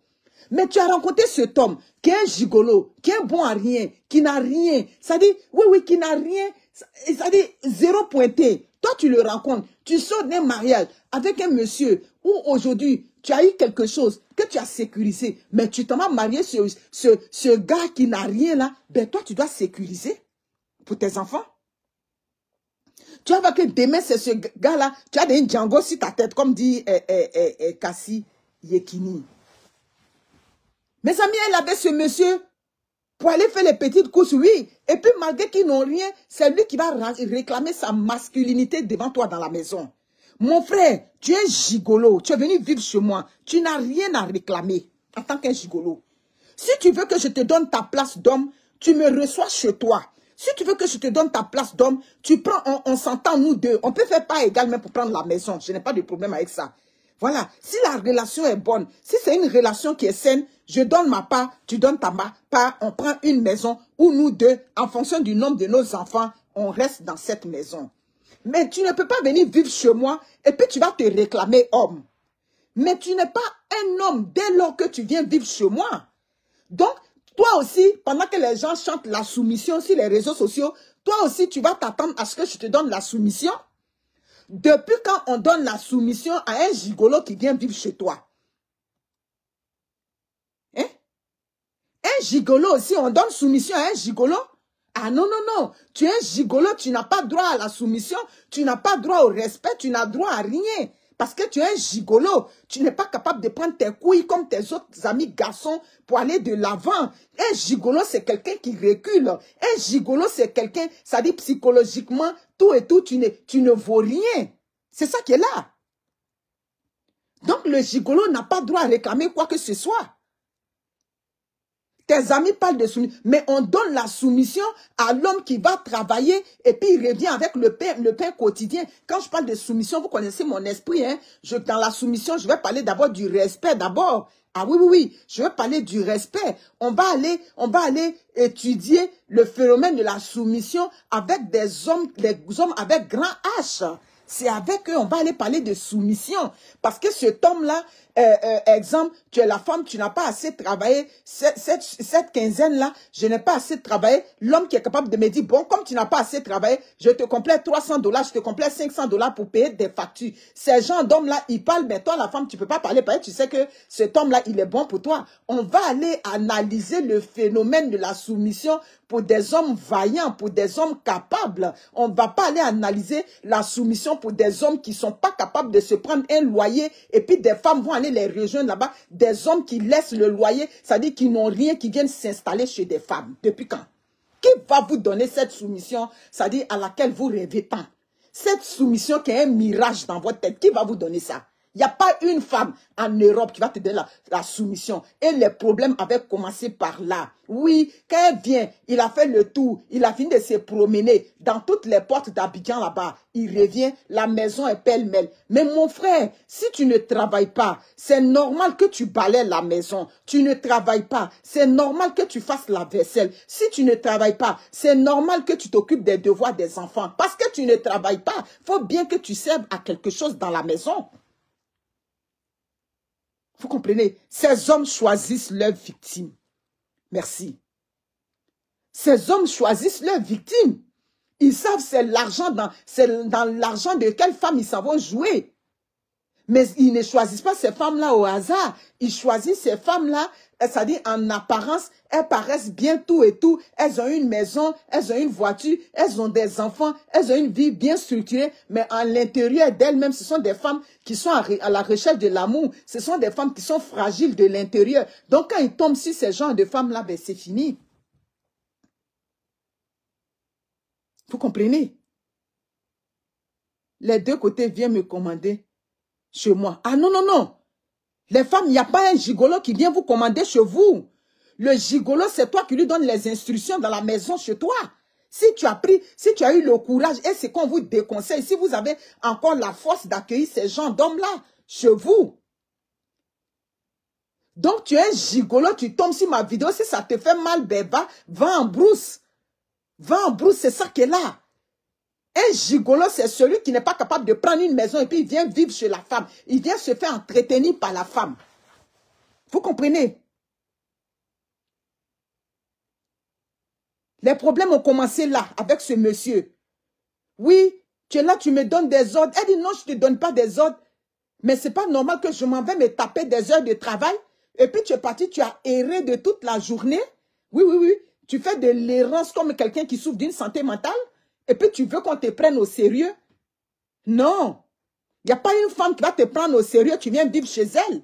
Mais tu as rencontré cet homme qui est un gigolo, qui est bon à rien, qui n'a rien. Ça dit, oui, qui n'a rien. Ça dit, zéro pointé. Toi, tu le rencontres. Tu sors d'un mariage avec un monsieur où aujourd'hui, tu as eu quelque chose que tu as sécurisé, mais tu t'en vas marier ce gars qui n'a rien là, ben toi, tu dois sécuriser pour tes enfants. Tu vas voir que demain, c'est ce gars-là, tu as des Django sur ta tête, comme dit Kassi Yekini. Mes amis, elle avait ce monsieur pour aller faire les petites courses, oui. Et puis, malgré qu'ils n'ont rien, c'est lui qui va réclamer sa masculinité devant toi dans la maison. Mon frère, tu es gigolo. Tu es venu vivre chez moi. Tu n'as rien à réclamer en tant qu'un gigolo. Si tu veux que je te donne ta place d'homme, tu me reçois chez toi. Si tu veux que je te donne ta place d'homme, tu prends, on s'entend nous deux. On peut faire pas égal même pour prendre la maison. Je n'ai pas de problème avec ça. Voilà. Si la relation est bonne, si c'est une relation qui est saine, je donne ma part, tu donnes ta part, on prend une maison où nous deux, en fonction du nombre de nos enfants, on reste dans cette maison. Mais tu ne peux pas venir vivre chez moi et puis tu vas te réclamer homme. Mais tu n'es pas un homme dès lors que tu viens vivre chez moi. Donc, toi aussi, pendant que les gens chantent la soumission sur les réseaux sociaux, toi aussi, tu vas t'attendre à ce que je te donne la soumission. Depuis quand on donne la soumission à un gigolo qui vient vivre chez toi? Hein? Un gigolo aussi, on donne soumission à un gigolo? Ah non, non, non. Tu es un gigolo, tu n'as pas droit à la soumission, tu n'as pas droit au respect, tu n'as droit à rien. Parce que tu es un gigolo. Tu n'es pas capable de prendre tes couilles comme tes autres amis garçons pour aller de l'avant. Un gigolo, c'est quelqu'un qui recule. Un gigolo, c'est quelqu'un, ça dit psychologiquement, tout et tout, tu ne vaux rien. C'est ça qui est là. Donc, le gigolo n'a pas droit à réclamer quoi que ce soit. Tes amis parlent de soumission, mais on donne la soumission à l'homme qui va travailler et puis il revient avec le pain quotidien. Quand je parle de soumission, vous connaissez mon esprit. Hein? Dans la soumission, je vais parler d'abord du respect d'abord. Ah oui, oui, oui, je vais parler du respect. On va aller étudier le phénomène de la soumission avec des hommes avec grand H. C'est avec eux, on va aller parler de soumission. Parce que cet homme-là, exemple, tu es la femme, tu n'as pas assez travaillé. Cette quinzaine-là, je n'ai pas assez travaillé. L'homme qui est capable de me dire, bon, comme tu n'as pas assez travaillé, je te complète $300, je te complète $500 pour payer des factures. Ces gens d'hommes-là, ils parlent, mais toi, la femme, tu ne peux pas parler. Parce que tu sais que cet homme-là, il est bon pour toi. On va aller analyser le phénomène de la soumission pour des hommes vaillants, pour des hommes capables. On ne va pas aller analyser la soumission pour des hommes qui ne sont pas capables de se prendre un loyer et puis des femmes vont aller les rejoindre là-bas. Des hommes qui laissent le loyer, c'est-à-dire qu'ils n'ont rien, qui viennent s'installer chez des femmes. Depuis quand? Qui va vous donner cette soumission, c'est-à-dire à laquelle vous rêvez tant? Cette soumission qui est un mirage dans votre tête, qui va vous donner ça? Il n'y a pas une femme en Europe qui va te donner la soumission. Et les problèmes avaient commencé par là. Oui, quand elle vient, il a fait le tour. Il a fini de se promener dans toutes les portes d'Abidjan là-bas. Il revient, la maison est pêle-mêle. Mais mon frère, si tu ne travailles pas, c'est normal que tu balayes la maison. Tu ne travailles pas, c'est normal que tu fasses la vaisselle. Si tu ne travailles pas, c'est normal que tu t'occupes des devoirs des enfants. Parce que tu ne travailles pas, il faut bien que tu serves à quelque chose dans la maison. Vous comprenez? Ces hommes choisissent leurs victimes. Merci. Ces hommes choisissent leurs victimes. Ils savent c'est dans l'argent de quelle femme ils s'en vont jouer. Mais ils ne choisissent pas ces femmes-là au hasard. Ils choisissent ces femmes-là, c'est-à-dire en apparence, elles paraissent bien tout et tout. Elles ont une maison, elles ont une voiture, elles ont des enfants, elles ont une vie bien structurée. Mais à l'intérieur d'elles-mêmes, ce sont des femmes qui sont à la recherche de l'amour. Ce sont des femmes qui sont fragiles de l'intérieur. Donc quand ils tombent sur ces genres de femmes-là, ben c'est fini. Vous comprenez? Les deux côtés viennent me commander chez moi. Ah non, non, non. Les femmes, il n'y a pas un gigolo qui vient vous commander chez vous. Le gigolo, c'est toi qui lui donnes les instructions dans la maison chez toi. Si tu as eu le courage, et c'est qu'on vous déconseille, si vous avez encore la force d'accueillir ces gens d'hommes-là chez vous. Donc, tu es un gigolo, tu tombes sur ma vidéo, si ça te fait mal, ben va en brousse. Va en brousse, c'est ça qui est là. Un gigolo, c'est celui qui n'est pas capable de prendre une maison et puis il vient vivre chez la femme. Il vient se faire entretenir par la femme. Vous comprenez? Les problèmes ont commencé là, avec ce monsieur. Oui, tu es là, tu me donnes des ordres. Elle dit non, je ne te donne pas des ordres. Mais ce n'est pas normal que je m'en vais me taper des heures de travail. Et puis tu es parti, tu as erré de toute la journée. Oui, oui, oui. Tu fais de l'errance comme quelqu'un qui souffre d'une santé mentale. Et puis tu veux qu'on te prenne au sérieux? Non. Il n'y a pas une femme qui va te prendre au sérieux, tu viens vivre chez elle.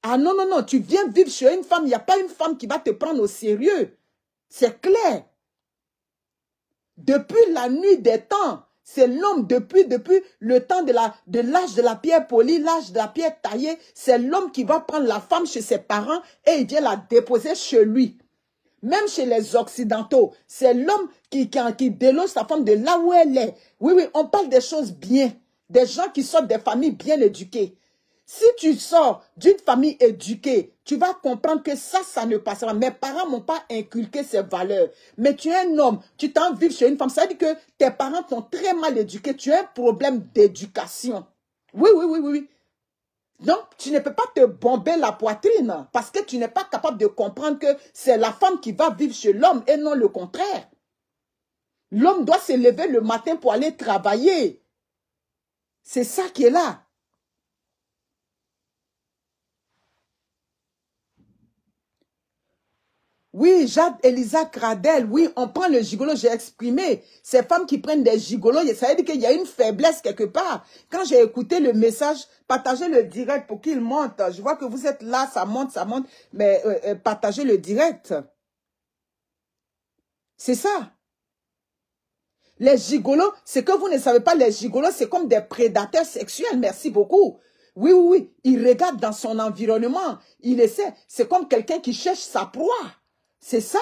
Ah non, non, non, tu viens vivre chez une femme, il n'y a pas une femme qui va te prendre au sérieux. C'est clair. Depuis la nuit des temps, c'est l'homme depuis le temps de l'âge de la pierre polie, l'âge de la pierre taillée, c'est l'homme qui va prendre la femme chez ses parents et il vient la déposer chez lui. Même chez les Occidentaux, c'est l'homme qui déloge sa femme de là où elle est. Oui, oui, on parle des choses bien. Des gens qui sortent des familles bien éduquées. Si tu sors d'une famille éduquée, tu vas comprendre que ça ne passe pas. Mes parents m'ont pas inculqué ces valeurs. Mais tu es un homme, tu t'en vis chez une femme. Ça veut dire que tes parents t'ont très mal éduqué. Tu as un problème d'éducation. Oui, oui, oui, oui, oui. Donc, tu ne peux pas te bomber la poitrine parce que tu n'es pas capable de comprendre que c'est la femme qui va vivre chez l'homme et non le contraire. L'homme doit se lever le matin pour aller travailler. C'est ça qui est là. Oui, Jade Elisa Cradel, oui, on prend le gigolo, j'ai exprimé. Ces femmes qui prennent des gigolos, ça veut dire qu'il y a une faiblesse quelque part. Quand j'ai écouté le message, partagez le direct pour qu'il monte. Je vois que vous êtes là, ça monte, mais partagez le direct. C'est ça. Les gigolos, c'est que vous ne savez pas, les gigolos, c'est comme des prédateurs sexuels, merci beaucoup. Oui, oui, oui, il regarde dans son environnement, il essaie, c'est comme quelqu'un qui cherche sa proie. C'est ça.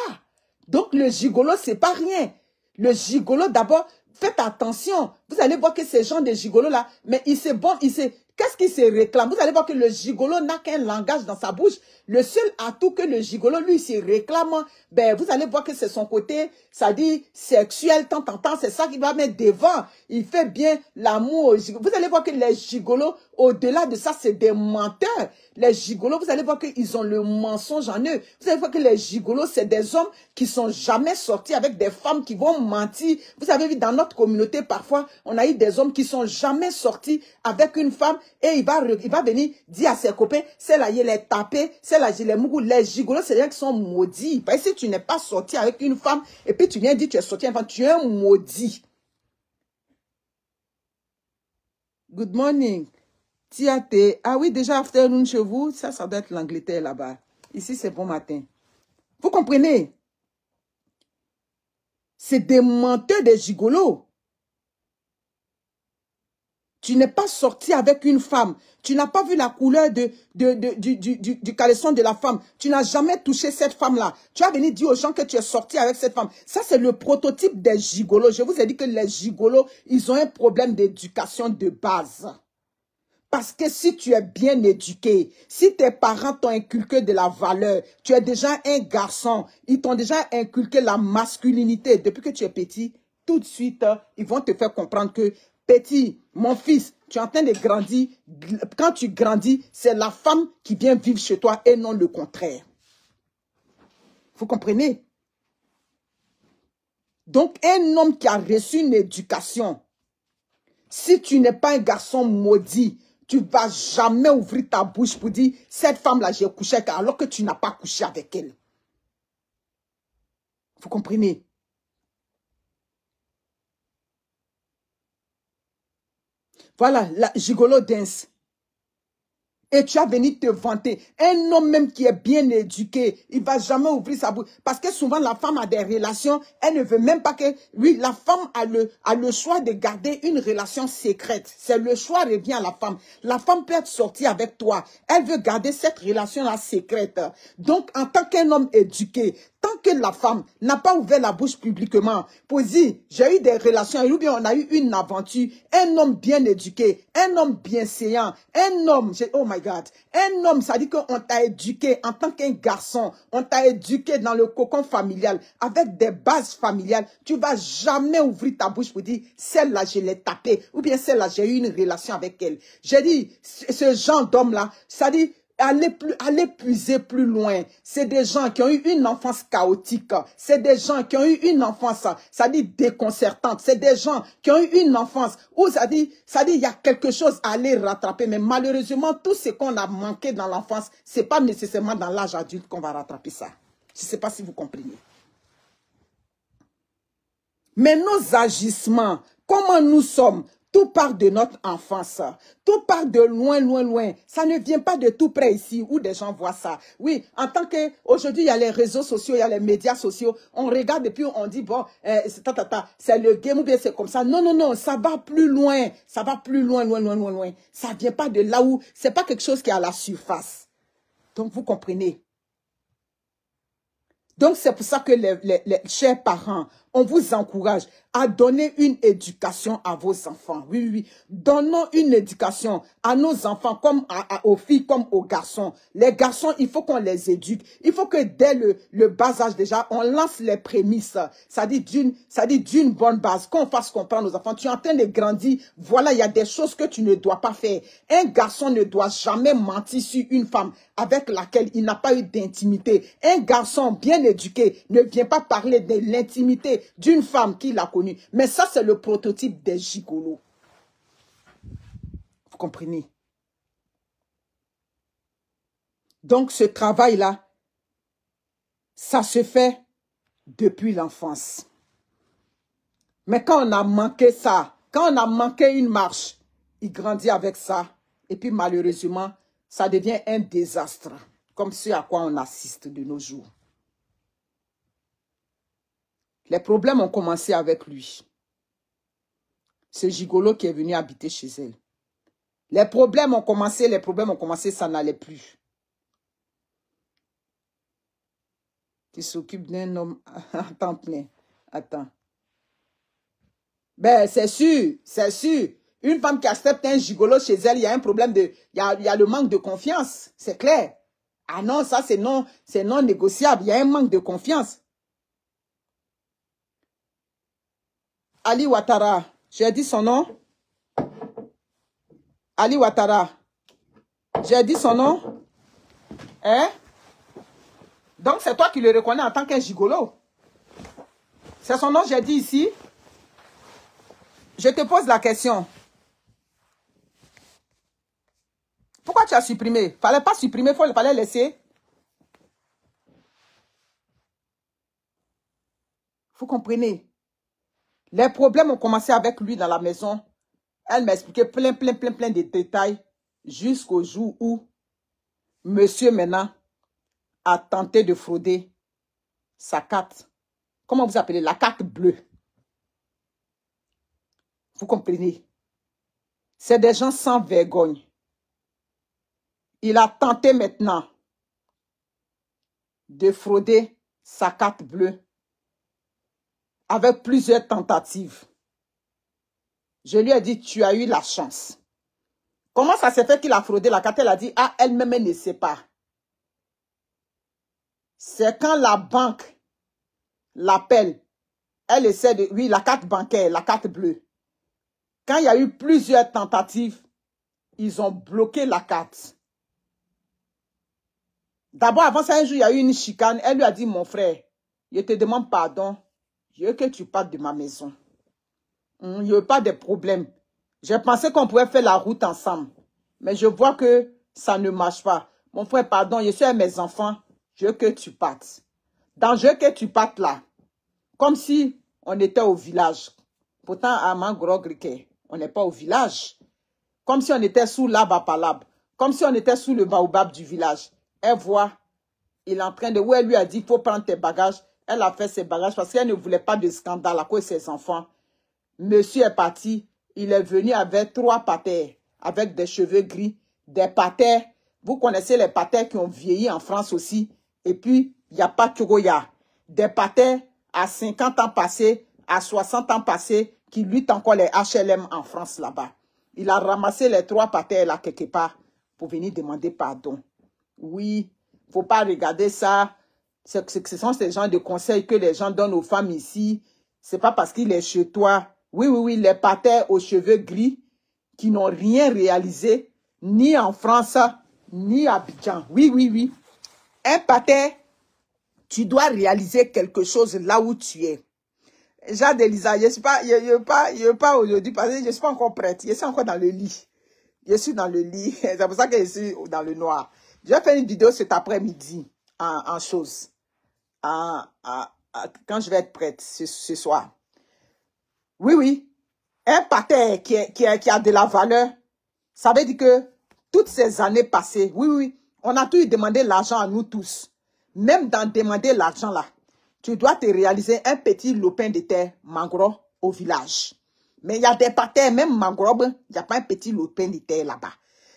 Donc, le gigolo, c'est pas rien. Le gigolo, d'abord, faites attention. Vous allez voir que ces gens de gigolos-là, mais qu'est-ce qu'il se réclame? Vous allez voir que le gigolo n'a qu'un langage dans sa bouche. Le seul atout que le gigolo, lui, se réclame, ben, vous allez voir que c'est son côté, ça dit sexuel, tant, c'est ça qu'il va mettre devant. Il fait bien l'amour. Vous allez voir que les gigolos, au-delà de ça, c'est des menteurs. Les gigolos, vous allez voir qu'ils ont le mensonge en eux. Vous allez voir que les gigolos, c'est des hommes qui sont jamais sortis avec des femmes qui vont mentir. Vous avez vu, dans notre communauté, parfois, on a eu des hommes qui sont jamais sortis avec une femme et il va venir dire à ses copains, celle-là, il est tapé, celle-là, il est mougou. Les gigolos, c'est des gens qui sont maudits. Parce que si tu n'es pas sorti avec une femme et puis tu viens dire tu es sorti avec une femme, tu es un maudit. Good morning. Tiate. Ah oui, déjà afternoon chez vous. Ça doit être l'Angleterre là-bas. Ici, c'est bon matin. Vous comprenez? C'est des menteurs, des gigolos. Tu n'es pas sorti avec une femme. Tu n'as pas vu la couleur du caleçon de la femme. Tu n'as jamais touché cette femme-là. Tu as venu dire aux gens que tu es sorti avec cette femme. Ça, c'est le prototype des gigolos. Je vous ai dit que les gigolos, ils ont un problème d'éducation de base. Parce que si tu es bien éduqué, si tes parents t'ont inculqué de la valeur, tu es déjà un garçon, ils t'ont déjà inculqué la masculinité depuis que tu es petit, tout de suite, ils vont te faire comprendre que, petit, mon fils, tu es en train de grandir. Quand tu grandis, c'est la femme qui vient vivre chez toi et non le contraire. Vous comprenez? Donc, un homme qui a reçu une éducation, si tu n'es pas un garçon maudit, tu ne vas jamais ouvrir ta bouche pour dire, cette femme-là, j'ai couché avec elle, alors que tu n'as pas couché avec elle. Vous comprenez? Voilà, la gigolo dance. Et tu as venu te vanter. Un homme même qui est bien éduqué, il ne va jamais ouvrir sa bouche. Parce que souvent, la femme a des relations, elle ne veut même pas que... Oui, la femme a le choix de garder une relation secrète. C'est le choix revient à la femme. La femme peut être sortie avec toi. Elle veut garder cette relation-là secrète. Donc, en tant qu'un homme éduqué, tant que la femme n'a pas ouvert la bouche publiquement pour dire, j'ai eu des relations, ou bien on a eu une aventure, un homme bien éduqué, un homme bienséant, un homme, oh my God, un homme, ça dit qu'on t'a éduqué en tant qu'un garçon, on t'a éduqué dans le cocon familial, avec des bases familiales, tu vas jamais ouvrir ta bouche pour dire, celle-là, je l'ai tapée, ou bien celle-là, j'ai eu une relation avec elle. J'ai dit, ce genre d'homme-là, ça dit, Allez puiser plus loin. C'est des gens qui ont eu une enfance chaotique. C'est des gens qui ont eu une enfance, ça dit déconcertante. C'est des gens qui ont eu une enfance où ça dit, il y a quelque chose à aller rattraper. Mais malheureusement, tout ce qu'on a manqué dans l'enfance, c'est pas nécessairement dans l'âge adulte qu'on va rattraper ça. Je ne sais pas si vous comprenez. Mais nos agissements, comment nous sommes, tout part de notre enfance. Tout part de loin, loin, loin. Ça ne vient pas de tout près ici où des gens voient ça. Oui, en tant que... Aujourd'hui, il y a les réseaux sociaux, il y a les médias sociaux. On regarde et puis on dit, bon, c'est le game ou bien c'est comme ça. Non, non, non, ça va plus loin. Ça va plus loin, loin, loin, loin, loin. Ça ne vient pas de là où... C'est pas quelque chose qui est à la surface. Donc, vous comprenez. Donc, c'est pour ça que les chers parents, on vous encourage à donner une éducation à vos enfants. Oui, oui, oui. Donnons une éducation à nos enfants, comme aux filles, comme aux garçons. Les garçons, il faut qu'on les éduque. Il faut que dès le bas âge déjà, on lance les prémices. Ça dit d'une bonne base, qu'on fasse comprendre aux enfants. Tu es en train de grandir. Voilà, il y a des choses que tu ne dois pas faire. Un garçon ne doit jamais mentir sur une femme avec laquelle il n'a pas eu d'intimité. Un garçon bien éduqué ne vient pas parler de l'intimité d'une femme qu'il a connue. Mais ça, c'est le prototype des gigolos. Vous comprenez? Donc, ce travail-là, ça se fait depuis l'enfance. Mais quand on a manqué ça, quand on a manqué une marche, il grandit avec ça. Et puis, malheureusement, ça devient un désastre, comme ce à quoi on assiste de nos jours. Les problèmes ont commencé avec lui. Ce gigolo qui est venu habiter chez elle. Les problèmes ont commencé, ça n'allait plus. Tu s'occupes d'un homme à temps plein. Attends. Ben, c'est sûr, c'est sûr. Une femme qui accepte un gigolo chez elle, il y a un problème de... Il y a le manque de confiance, c'est clair. Ah non, ça c'est non négociable. Il y a un manque de confiance. Ali Ouattara, j'ai dit son nom. Ali Ouattara. J'ai dit son nom. Hein? Donc c'est toi qui le reconnais en tant qu'un gigolo. C'est son nom, j'ai dit ici. Je te pose la question. Pourquoi tu as supprimé? Fallait pas supprimer, fallait laisser. Vous comprenez? Les problèmes ont commencé avec lui dans la maison. Elle m'a expliqué plein de détails jusqu'au jour où monsieur maintenant a tenté de frauder sa carte. Comment vous appelez? La carte bleue. Vous comprenez? C'est des gens sans vergogne. Il a tenté maintenant de frauder sa carte bleue avec plusieurs tentatives. Je lui ai dit, tu as eu la chance. Comment ça s'est fait qu'il a fraudé la carte? Elle a dit, ah, elle-même, elle ne sait pas. C'est quand la banque l'appelle, elle essaie de... Oui, la carte bancaire, la carte bleue. Quand il y a eu plusieurs tentatives, ils ont bloqué la carte. D'abord, avant ça, un jour, il y a eu une chicane. Elle lui a dit, mon frère, je te demande pardon. Je veux que tu partes de ma maison. Il n'y a pas de problème. J'ai pensé qu'on pouvait faire la route ensemble. Mais je vois que ça ne marche pas. Mon frère, pardon, je suis avec mes enfants. Je veux que tu partes. Dans je veux que tu partes là. Comme si on était au village. Pourtant, à Mangrogrique, on n'est pas au village. Comme si on était sous l'arbre à palabre. Comme si on était sous le baobab du village. Elle voit, il est en train de... Où elle lui a dit, il faut prendre tes bagages. Elle a fait ses bagages parce qu'elle ne voulait pas de scandale à cause de ses enfants. Monsieur est parti. Il est venu avec 3 patères, avec des cheveux gris, des patères. Vous connaissez les patères qui ont vieilli en France aussi. Et puis, il n'y a pas Tchogoya. Des patères à 50 ans passés, à 60 ans passés, qui luttent encore les HLM en France là-bas. Il a ramassé les 3 patères là quelque part pour venir demander pardon. Oui, il ne faut pas regarder ça. Ce sont ces genres de conseils que les gens donnent aux femmes ici. Ce n'est pas parce qu'il est chez toi. Oui, oui, oui, les patères aux cheveux gris qui n'ont rien réalisé, ni en France, ni à Abidjan. Oui, oui, oui. Un patère, tu dois réaliser quelque chose là où tu es. Jade Elisa, je ne suis pas aujourd'hui parce que je ne suis pas encore prête. Je suis encore dans le lit. Je suis dans le lit. C'est pour ça que je suis dans le noir. Je vais faire une vidéo cet après-midi en chose. Quand je vais être prête ce soir. Oui, oui. Un patère qui a de la valeur, ça veut dire que toutes ces années passées, oui, oui, on a toujours demandé l'argent à nous tous. Même dans demander l'argent là, tu dois te réaliser un petit lopin de terre mangrove au village. Mais il y a des patères, même mangrove, il n'y a pas un petit lopin de terre là-bas.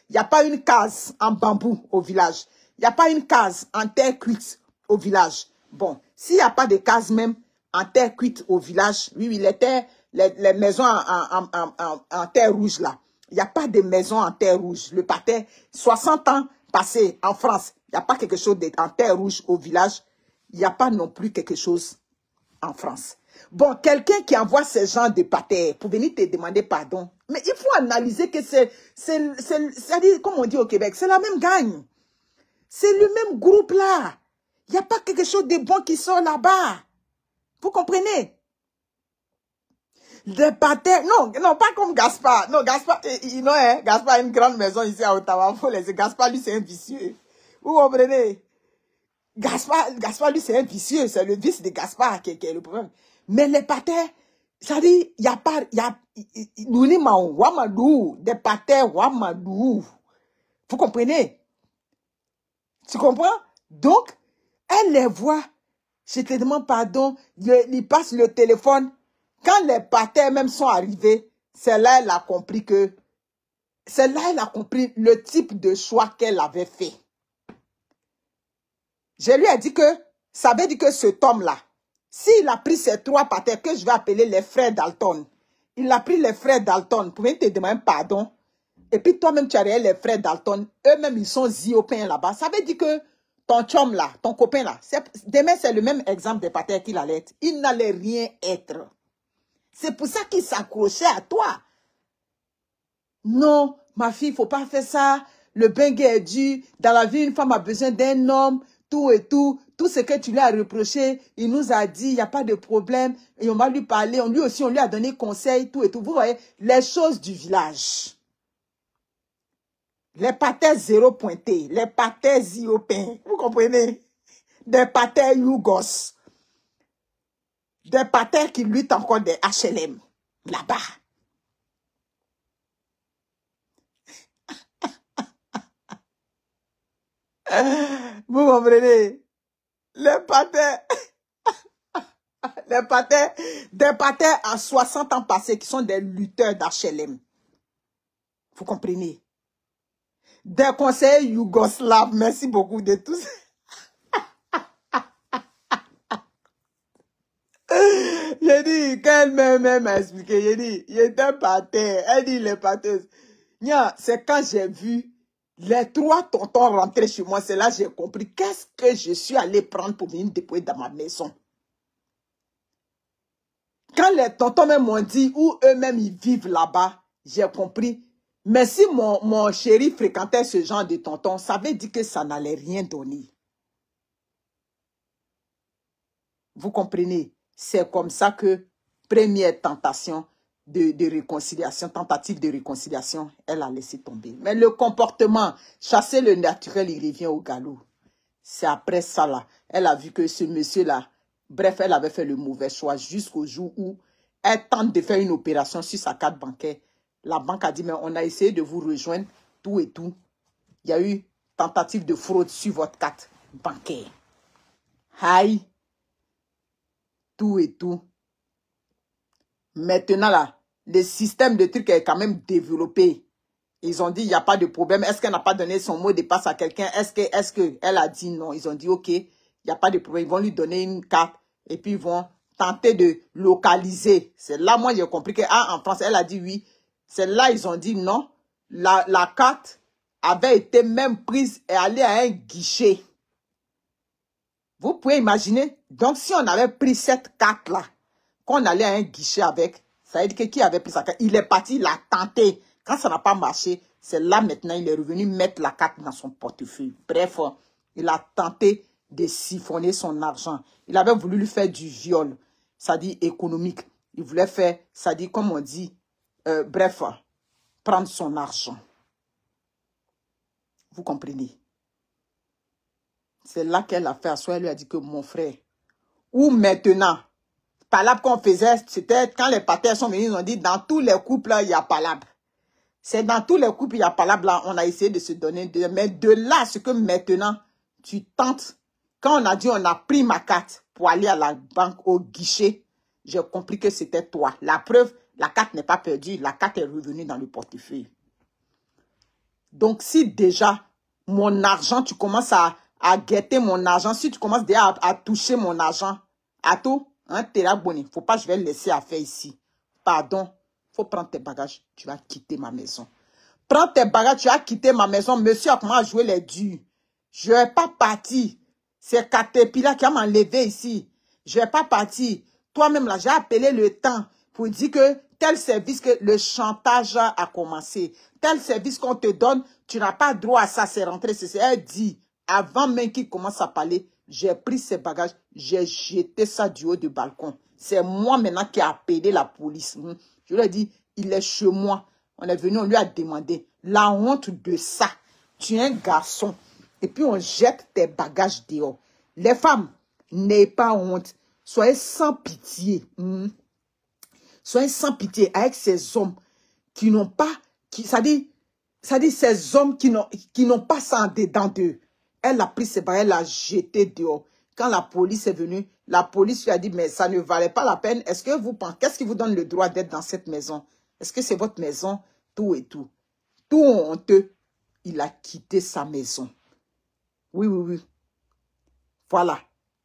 Il n'y a pas une case en bambou au village. Il n'y a pas une case en terre cuite au village. Bon, S'il n'y a pas de cases même en terre cuite au village, oui, les maisons en terre rouge là, il n'y a pas de maisons en terre rouge. Le pâté, 60 ans passés en France, il n'y a pas quelque chose en terre rouge au village. Il n'y a pas non plus quelque chose en France. Bon, quelqu'un qui envoie ce genre de pâté pour venir te demander pardon, mais il faut analyser que c'est-à-dire, comme on dit au Québec, c'est la même gang. C'est le même groupe là. Il n'y a pas quelque chose de bon qui sort là-bas. Vous comprenez? Des pâtés, non, pas comme Gaspard. Non, Gaspard, Gaspard a une grande maison ici à Ottawa. Faut laisser. Gaspard, lui, c'est un vicieux. Vous comprenez? Gaspard, lui, c'est un vicieux. C'est le vice de Gaspard qui est le problème. Mais les pâtés, ça dit, il n'y a pas, des pâtés, Wamadou. Vous comprenez? Tu comprends? Donc, elle les voit. Je te demande pardon. Il passe le téléphone. Quand les pâtés même sont arrivés, c'est là elle a compris que, c'est là elle a compris le type de choix qu'elle avait fait. Je lui ai dit que, ça veut dire que cet homme-là, s'il a pris ces 3 pâtés que je vais appeler les frères Dalton, il a pris les frères Dalton pour venir te demander pardon. Et puis toi-même, tu as les frères Dalton. Eux-mêmes, ils sont ziopins là-bas. Ça veut dire que ton chum là, ton copain là, demain, c'est le même exemple des pâtés qu'il allait être. Il n'allait rien être. C'est pour ça qu'il s'accrochait à toi. Non, ma fille, il ne faut pas faire ça. Le bengue est dû. Dans la vie, une femme a besoin d'un homme. Tout et tout. Tout ce que tu lui as reproché, il nous a dit, il n'y a pas de problème. Et on va lui parler. Lui aussi, on lui a donné conseil, tout et tout. Vous voyez, les choses du village. Les pâtés zéro pointés. Les pâtés ziopins. Vous comprenez? Des pâtés yougos. Des pâtés qui luttent encore des HLM. Là-bas. Vous comprenez? Les pâtés, des pâtés à 60 ans passés qui sont des lutteurs d'HLM. Vous comprenez? Des conseillers yougoslaves, merci beaucoup de tous. J'ai dit, quand elle m'a expliqué, j'ai dit, il était pâté. Elle dit, les pâteuses. C'est quand j'ai vu les 3 tontons rentrer chez moi, c'est là que j'ai compris qu'est-ce que je suis allé prendre pour venir déposer dans ma maison. Quand les tontons même m'ont dit où eux-mêmes ils vivent là-bas, j'ai compris. Mais si mon chéri fréquentait ce genre de tontons, ça veut dire que ça n'allait rien donner. Vous comprenez? C'est comme ça que première tentation de réconciliation, tentative de réconciliation, elle a laissé tomber. Mais le comportement, chasser le naturel, il revient au galop. C'est après ça, là, elle a vu que ce monsieur-là, bref, elle avait fait le mauvais choix jusqu'au jour où elle tente de faire une opération sur sa carte bancaire. La banque a dit, mais on a essayé de vous rejoindre, tout et tout. Il y a eu tentative de fraude sur votre carte bancaire. Aïe, tout et tout. Maintenant, là, le système de trucs est quand même développé. Ils ont dit, il n'y a pas de problème. Est-ce qu'elle n'a pas donné son mot de passe à quelqu'un? Est-ce qu'elle a dit non? Ils ont dit, OK, il n'y a pas de problème. Ils vont lui donner une carte et puis ils vont tenter de localiser. C'est là, moi, j'ai compris que, en France, elle a dit oui. C'est là, ils ont dit non. La carte avait été même prise et allée à un guichet. Vous pouvez imaginer. Donc, si on avait pris cette carte-là, qu'on allait à un guichet avec, ça veut dire que qui avait pris sa carte? Il est parti, il a tenté. Quand ça n'a pas marché, c'est là maintenant, il est revenu mettre la carte dans son portefeuille. Bref, il a tenté de siphonner son argent. Il avait voulu lui faire du viol, ça dit économique. Il voulait faire, ça dit, comme on dit, bref, prendre son argent. Vous comprenez? C'est là qu'elle a fait asseoir. Elle lui a dit que mon frère, ou maintenant, palabre qu'on faisait, c'était quand les pâtés sont venus, ils ont dit, dans tous les couples, il y a palabre. C'est dans tous les couples, il y a palabre, là, on a essayé de se donner. Mais de là, ce que maintenant, tu tentes, quand on a dit, on a pris ma carte pour aller à la banque, au guichet, j'ai compris que c'était toi. La preuve, la carte n'est pas perdue, la carte est revenue dans le portefeuille. Donc, si déjà, mon argent, tu commences à à guetter mon argent, si tu commences déjà à toucher mon argent, à tout, hein, t'es là, bonne. Faut pas, je vais le laisser à faire ici. Pardon. Faut prendre tes bagages, tu vas quitter ma maison. Prends tes bagages, tu vas quitter ma maison. Monsieur a commencé à jouer les durs. Je vais pas partir. C'est Caterpillar qui va m'enlever ici. Je vais pas partir. Toi-même, là, j'ai appelé le temps pour dire que tel service, que le chantage a commencé. Tel service qu'on te donne, tu n'as pas droit à ça, c'est rentré. Elle dit, avant même qu'il commence à parler, j'ai pris ses bagages, j'ai jeté ça du haut du balcon. C'est moi maintenant qui ai appelé la police. Je lui ai dit, il est chez moi. On est venu, on lui a demandé la honte de ça. Tu es un garçon. Et puis on jette tes bagages dehors. Les femmes, n'ayez pas honte. Soyez sans pitié. Soyez sans pitié avec ces hommes qui n'ont pas, ça dit ces hommes qui n'ont pas ça en dedans d'eux. Elle a pris ses bagages, elle l'a jeté dehors. Quand la police est venue, la police lui a dit, mais ça ne valait pas la peine. Est-ce que vous pensez, qu'est-ce qui vous donne le droit d'être dans cette maison? Est-ce que c'est votre maison? Tout et tout. Tout honteux, il a quitté sa maison. Oui, oui, oui. Voilà.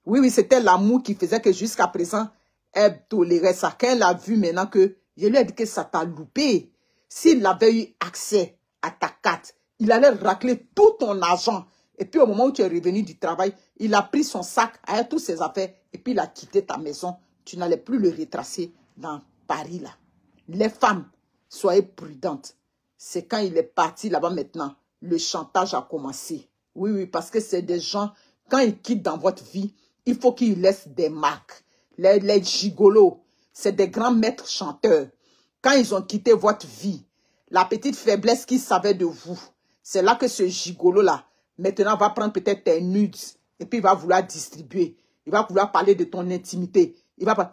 Oui, oui, c'était l'amour qui faisait que jusqu'à présent, elle tolérait ça. Quand elle a vu maintenant que, je lui ai dit que ça t'a loupé. S'il avait eu accès à ta carte, il allait racler tout ton argent. Et puis au moment où tu es revenu du travail, il a pris son sac avec toutes ses affaires et puis il a quitté ta maison. Tu n'allais plus le retracer dans Paris là. Les femmes, soyez prudentes. C'est quand il est parti là-bas maintenant, le chantage a commencé. Oui, oui, parce que c'est des gens, quand ils quittent dans votre vie, il faut qu'ils laissent des marques. Les gigolos, c'est des grands maîtres chanteurs. Quand ils ont quitté votre vie, la petite faiblesse qu'ils savaient de vous, c'est là que ce gigolo-là, maintenant, va prendre peut-être tes nudes et puis il va vouloir distribuer. Il va vouloir parler de ton intimité.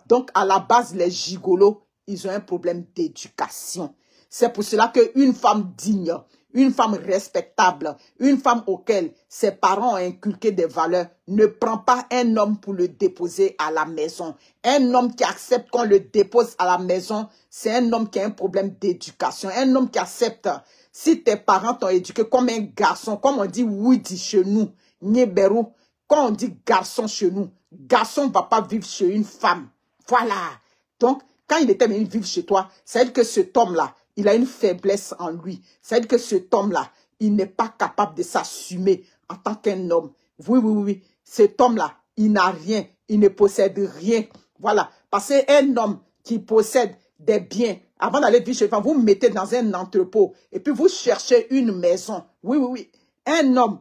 Donc, à la base, les gigolos, ils ont un problème d'éducation. C'est pour cela qu'une femme digne, une femme respectable, une femme auquel ses parents ont inculqué des valeurs, ne prend pas un homme pour le déposer à la maison. Un homme qui accepte qu'on le dépose à la maison, c'est un homme qui a un problème d'éducation. Un homme qui accepte, si tes parents t'ont éduqué comme un garçon, comme on dit Woody chez nous, Nieberu, quand on dit garçon chez nous, garçon ne va pas vivre chez une femme. Voilà. Donc, quand il était venu vivre chez toi, c'est-à-dire que cet homme-là, il a une faiblesse en lui. C'est-à-dire que cet homme-là, il n'est pas capable de s'assumer en tant qu'un homme. Oui, oui, oui. Cet homme-là, il n'a rien. Il ne possède rien. Voilà. Parce qu'un homme qui possède des biens, avant d'aller vivre chez lui, vous mettez dans un entrepôt et puis vous cherchez une maison. Oui, oui, oui. Un homme,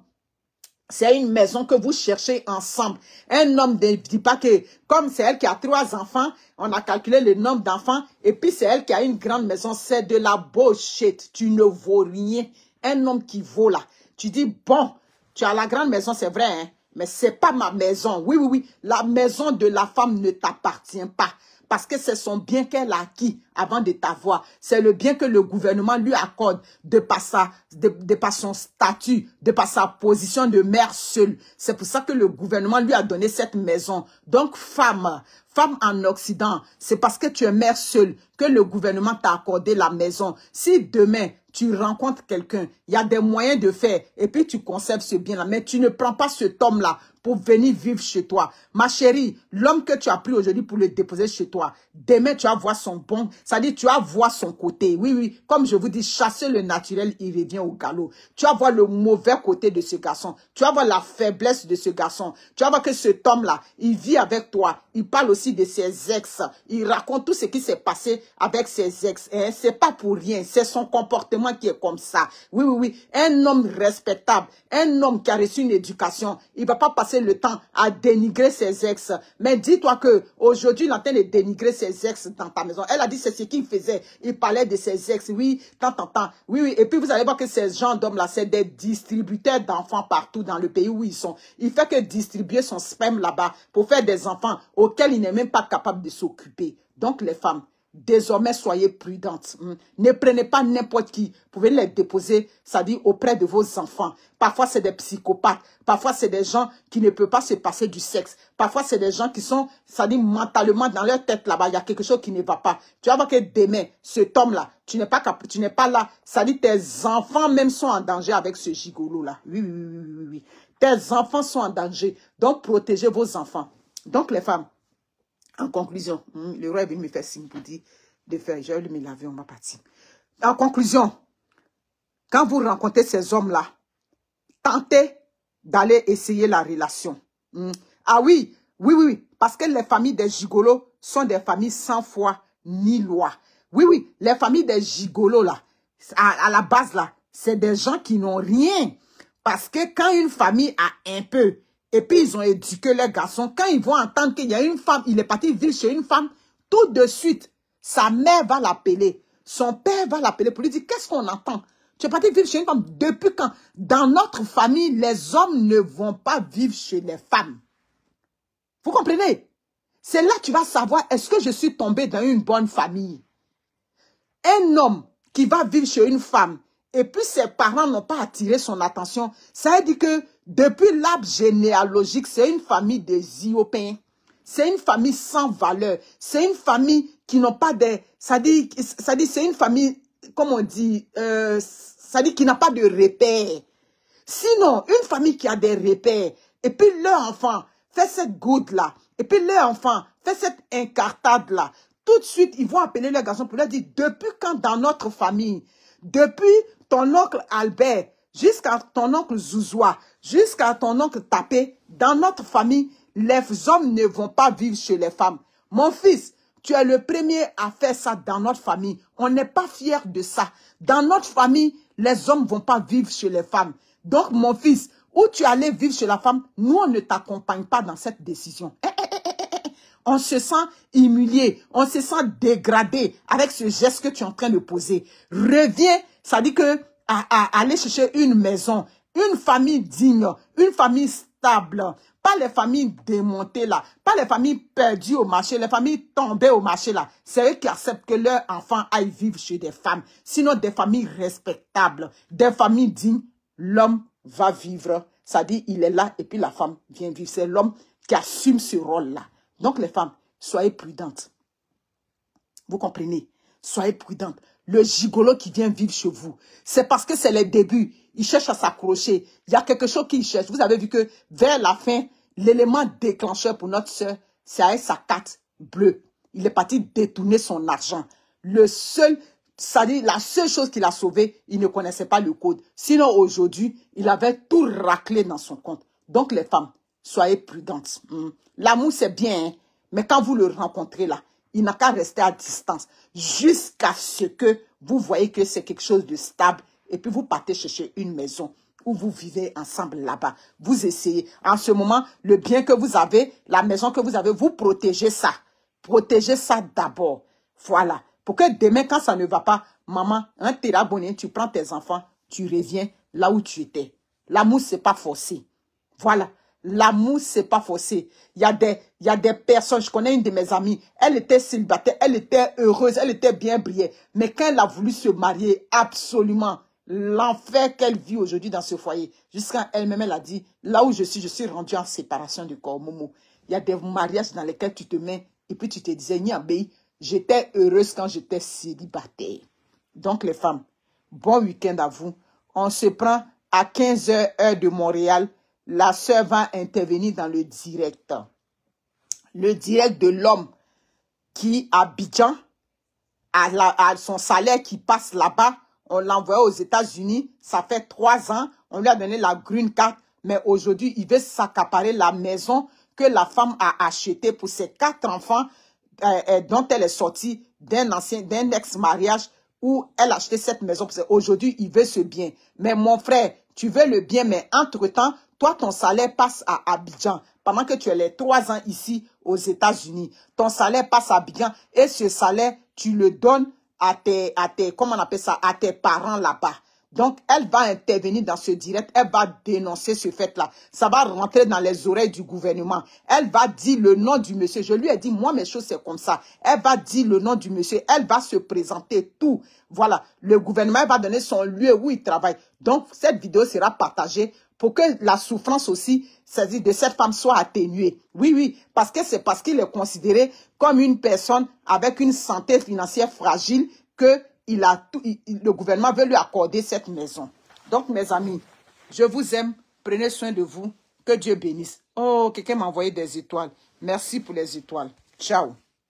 c'est une maison que vous cherchez ensemble. Un homme ne dit pas que, comme c'est elle qui a 3 enfants, on a calculé le nombre d'enfants, et puis c'est elle qui a une grande maison. C'est de la bullshit. Tu ne vaux rien. Un homme qui vaut là. Tu dis, bon, tu as la grande maison, c'est vrai, hein, mais c'est pas ma maison. Oui, oui, oui. La maison de la femme ne t'appartient pas. Parce que c'est son bien qu'elle a acquis avant de t'avoir. C'est le bien que le gouvernement lui accorde de par son statut, de par sa position de mère seule. C'est pour ça que le gouvernement lui a donné cette maison. Donc, femme en Occident, c'est parce que tu es mère seule que le gouvernement t'a accordé la maison. Si demain, tu rencontres quelqu'un, il y a des moyens de faire, et puis tu conserves ce bien-là, mais tu ne prends pas cet homme-là pour venir vivre chez toi. Ma chérie, l'homme que tu as pris aujourd'hui pour le déposer chez toi, demain tu vas voir son bon, c'est-à-dire tu vas voir son côté. Oui, oui, comme je vous dis, chasser le naturel, il revient au galop. Tu vas voir le mauvais côté de ce garçon. Tu vas voir la faiblesse de ce garçon. Tu vas voir que cet homme-là, il vit avec toi. Il parle aussi de ses ex. Il raconte tout ce qui s'est passé avec ses ex. Hein? C'est pas pour rien. C'est son comportement qui est comme ça. Oui, oui, oui. Un homme respectable, un homme qui a reçu une éducation, il va pas passer le temps à dénigrer ses ex. Mais dis-toi que aujourd'hui, il est en train de dénigrer ses ex dans ta maison. Elle a dit c'est ce qu'il faisait. Il parlait de ses ex. Oui, tant. Oui, oui. Et puis vous allez voir que ces gens d'hommes-là, c'est des distributeurs d'enfants partout dans le pays où ils sont. Il fait que distribuer son sperme là-bas pour faire des enfants auxquels il n'est même pas capable de s'occuper. Donc les femmes, désormais, soyez prudentes. Ne prenez pas n'importe qui. Vous pouvez les déposer, c'est-à-dire auprès de vos enfants. Parfois, c'est des psychopathes. Parfois, c'est des gens qui ne peuvent pas se passer du sexe. Parfois, c'est des gens qui sont, c'est-à-dire mentalement, dans leur tête là-bas, il y a quelque chose qui ne va pas. Tu vas voir que demain, cet homme-là, tu n'es pas là. C'est-à-dire tes enfants même sont en danger avec ce gigolo-là. Oui, oui, oui, oui, oui. Tes enfants sont en danger. Donc, protégez vos enfants. Donc, les femmes, en conclusion, le roi est venu me faire signe pour dire de faire. Je vais lui me laver, on va partir. En conclusion, quand vous rencontrez ces hommes-là, tentez d'aller essayer la relation. Ah oui, oui, parce que les familles des gigolos sont des familles sans foi ni loi. Oui, les familles des gigolos, là, à la base, là, c'est des gens qui n'ont rien. Parce que quand une famille a un peu, et puis ils ont éduqué les garçons, quand ils vont entendre qu'il y a une femme, il est parti vivre chez une femme, tout de suite, sa mère va l'appeler, son père va l'appeler pour lui dire, qu'est-ce qu'on entend? Tu es parti vivre chez une femme. Depuis quand? Dans notre famille, les hommes ne vont pas vivre chez les femmes. Vous comprenez? C'est là que tu vas savoir, est-ce que je suis tombé dans une bonne famille? Un homme qui va vivre chez une femme, et puis ses parents n'ont pas attiré son attention, ça veut dire que depuis l'arbre généalogique, c'est une famille des Iopéens. C'est une famille sans valeur. C'est une famille qui n'ont pas de... Ça dit c'est une famille, comme on dit, ça dit qui n'a pas de repères. Sinon, une famille qui a des repères, et puis leur enfant fait cette goutte-là, et puis leur enfant fait cette incartade-là, tout de suite, ils vont appeler les garçons pour leur dire, depuis quand dans notre famille, depuis ton oncle Albert, jusqu'à ton oncle Zouzoua, jusqu'à ton oncle Tapé, dans notre famille, les hommes ne vont pas vivre chez les femmes. Mon fils, tu es le premier à faire ça dans notre famille. On n'est pas fiers de ça. Dans notre famille, les hommes ne vont pas vivre chez les femmes. Donc, mon fils, où tu allais vivre chez la femme, nous, on ne t'accompagne pas dans cette décision. On se sent humilié, on se sent dégradé avec ce geste que tu es en train de poser. Reviens, ça dit que à aller chercher une maison, une famille digne, une famille stable. Pas les familles démontées là, pas les familles perdues au marché, les familles tombées au marché là. C'est eux qui acceptent que leurs enfants aillent vivre chez des femmes. Sinon, des familles respectables, des familles dignes, l'homme va vivre. Ça dit, il est là et puis la femme vient vivre. C'est l'homme qui assume ce rôle-là. Donc, les femmes, soyez prudentes. Vous comprenez? Soyez prudentes. Le gigolo qui vient vivre chez vous, c'est parce que c'est les débuts. Il cherche à s'accrocher. Il y a quelque chose qu'il cherche. Vous avez vu que vers la fin, l'élément déclencheur pour notre soeur, c'est avec sa carte bleue. Il est parti détourner son argent. La seule chose qu'il a sauvée, il ne connaissait pas le code. Sinon, aujourd'hui, il avait tout raclé dans son compte. Donc, les femmes, soyez prudentes. L'amour, c'est bien, hein? Mais quand vous le rencontrez là, il n'a qu'à rester à distance jusqu'à ce que vous voyez que c'est quelque chose de stable et puis vous partez chercher une maison où vous vivez ensemble là-bas. Vous essayez. En ce moment, le bien que vous avez, la maison que vous avez, vous protégez ça. Protégez ça d'abord. Voilà. Pour que demain, quand ça ne va pas, maman, un terabonné, tu prends tes enfants, tu reviens là où tu étais. L'amour, c'est pas forcé. Voilà. L'amour, c'est pas forcé. Il y a des personnes, je connais une de mes amies, elle était célibataire, elle était heureuse, elle était bien brillée. Mais quand elle a voulu se marier, absolument, l'enfer qu'elle vit aujourd'hui dans ce foyer, jusqu'à elle-même, elle a dit, là où je suis rendue en séparation de corps, Momo. Il y a des mariages dans lesquels tu te mets, et puis tu te disais, Niambé, j'étais heureuse quand j'étais célibataire. Donc les femmes, bon week-end à vous. On se prend à 15h heure de Montréal. La sœur va intervenir dans le direct. Le direct de l'homme qui, à Abidjan, a son salaire qui passe là-bas. On l'envoie aux États-Unis. Ça fait 3 ans. On lui a donné la green card. Mais aujourd'hui, il veut s'accaparer la maison que la femme a achetée pour ses 4 enfants dont elle est sortie d'un ex-mariage où elle a acheté cette maison. Aujourd'hui, il veut ce bien. Mais mon frère, tu veux le bien, mais entre-temps, toi, ton salaire passe à Abidjan. Pendant que tu es les 3 ans ici aux États-Unis, ton salaire passe à Abidjan et ce salaire, tu le donnes à tes comment on appelle ça, à tes parents là-bas. Donc, elle va intervenir dans ce direct, elle va dénoncer ce fait-là. Ça va rentrer dans les oreilles du gouvernement. Elle va dire le nom du monsieur. Je lui ai dit, moi, mes choses, c'est comme ça. Elle va dire le nom du monsieur. Elle va se présenter tout. Voilà. Le gouvernement va donner son lieu où il travaille. Donc, cette vidéo sera partagée pour que la souffrance aussi, c'est-à-dire de cette femme, soit atténuée. Oui, parce que c'est parce qu'il est considéré comme une personne avec une santé financière fragile que le gouvernement veut lui accorder cette maison. Donc, mes amis, je vous aime. Prenez soin de vous. Que Dieu bénisse. Oh, quelqu'un m'a envoyé des étoiles. Merci pour les étoiles. Ciao.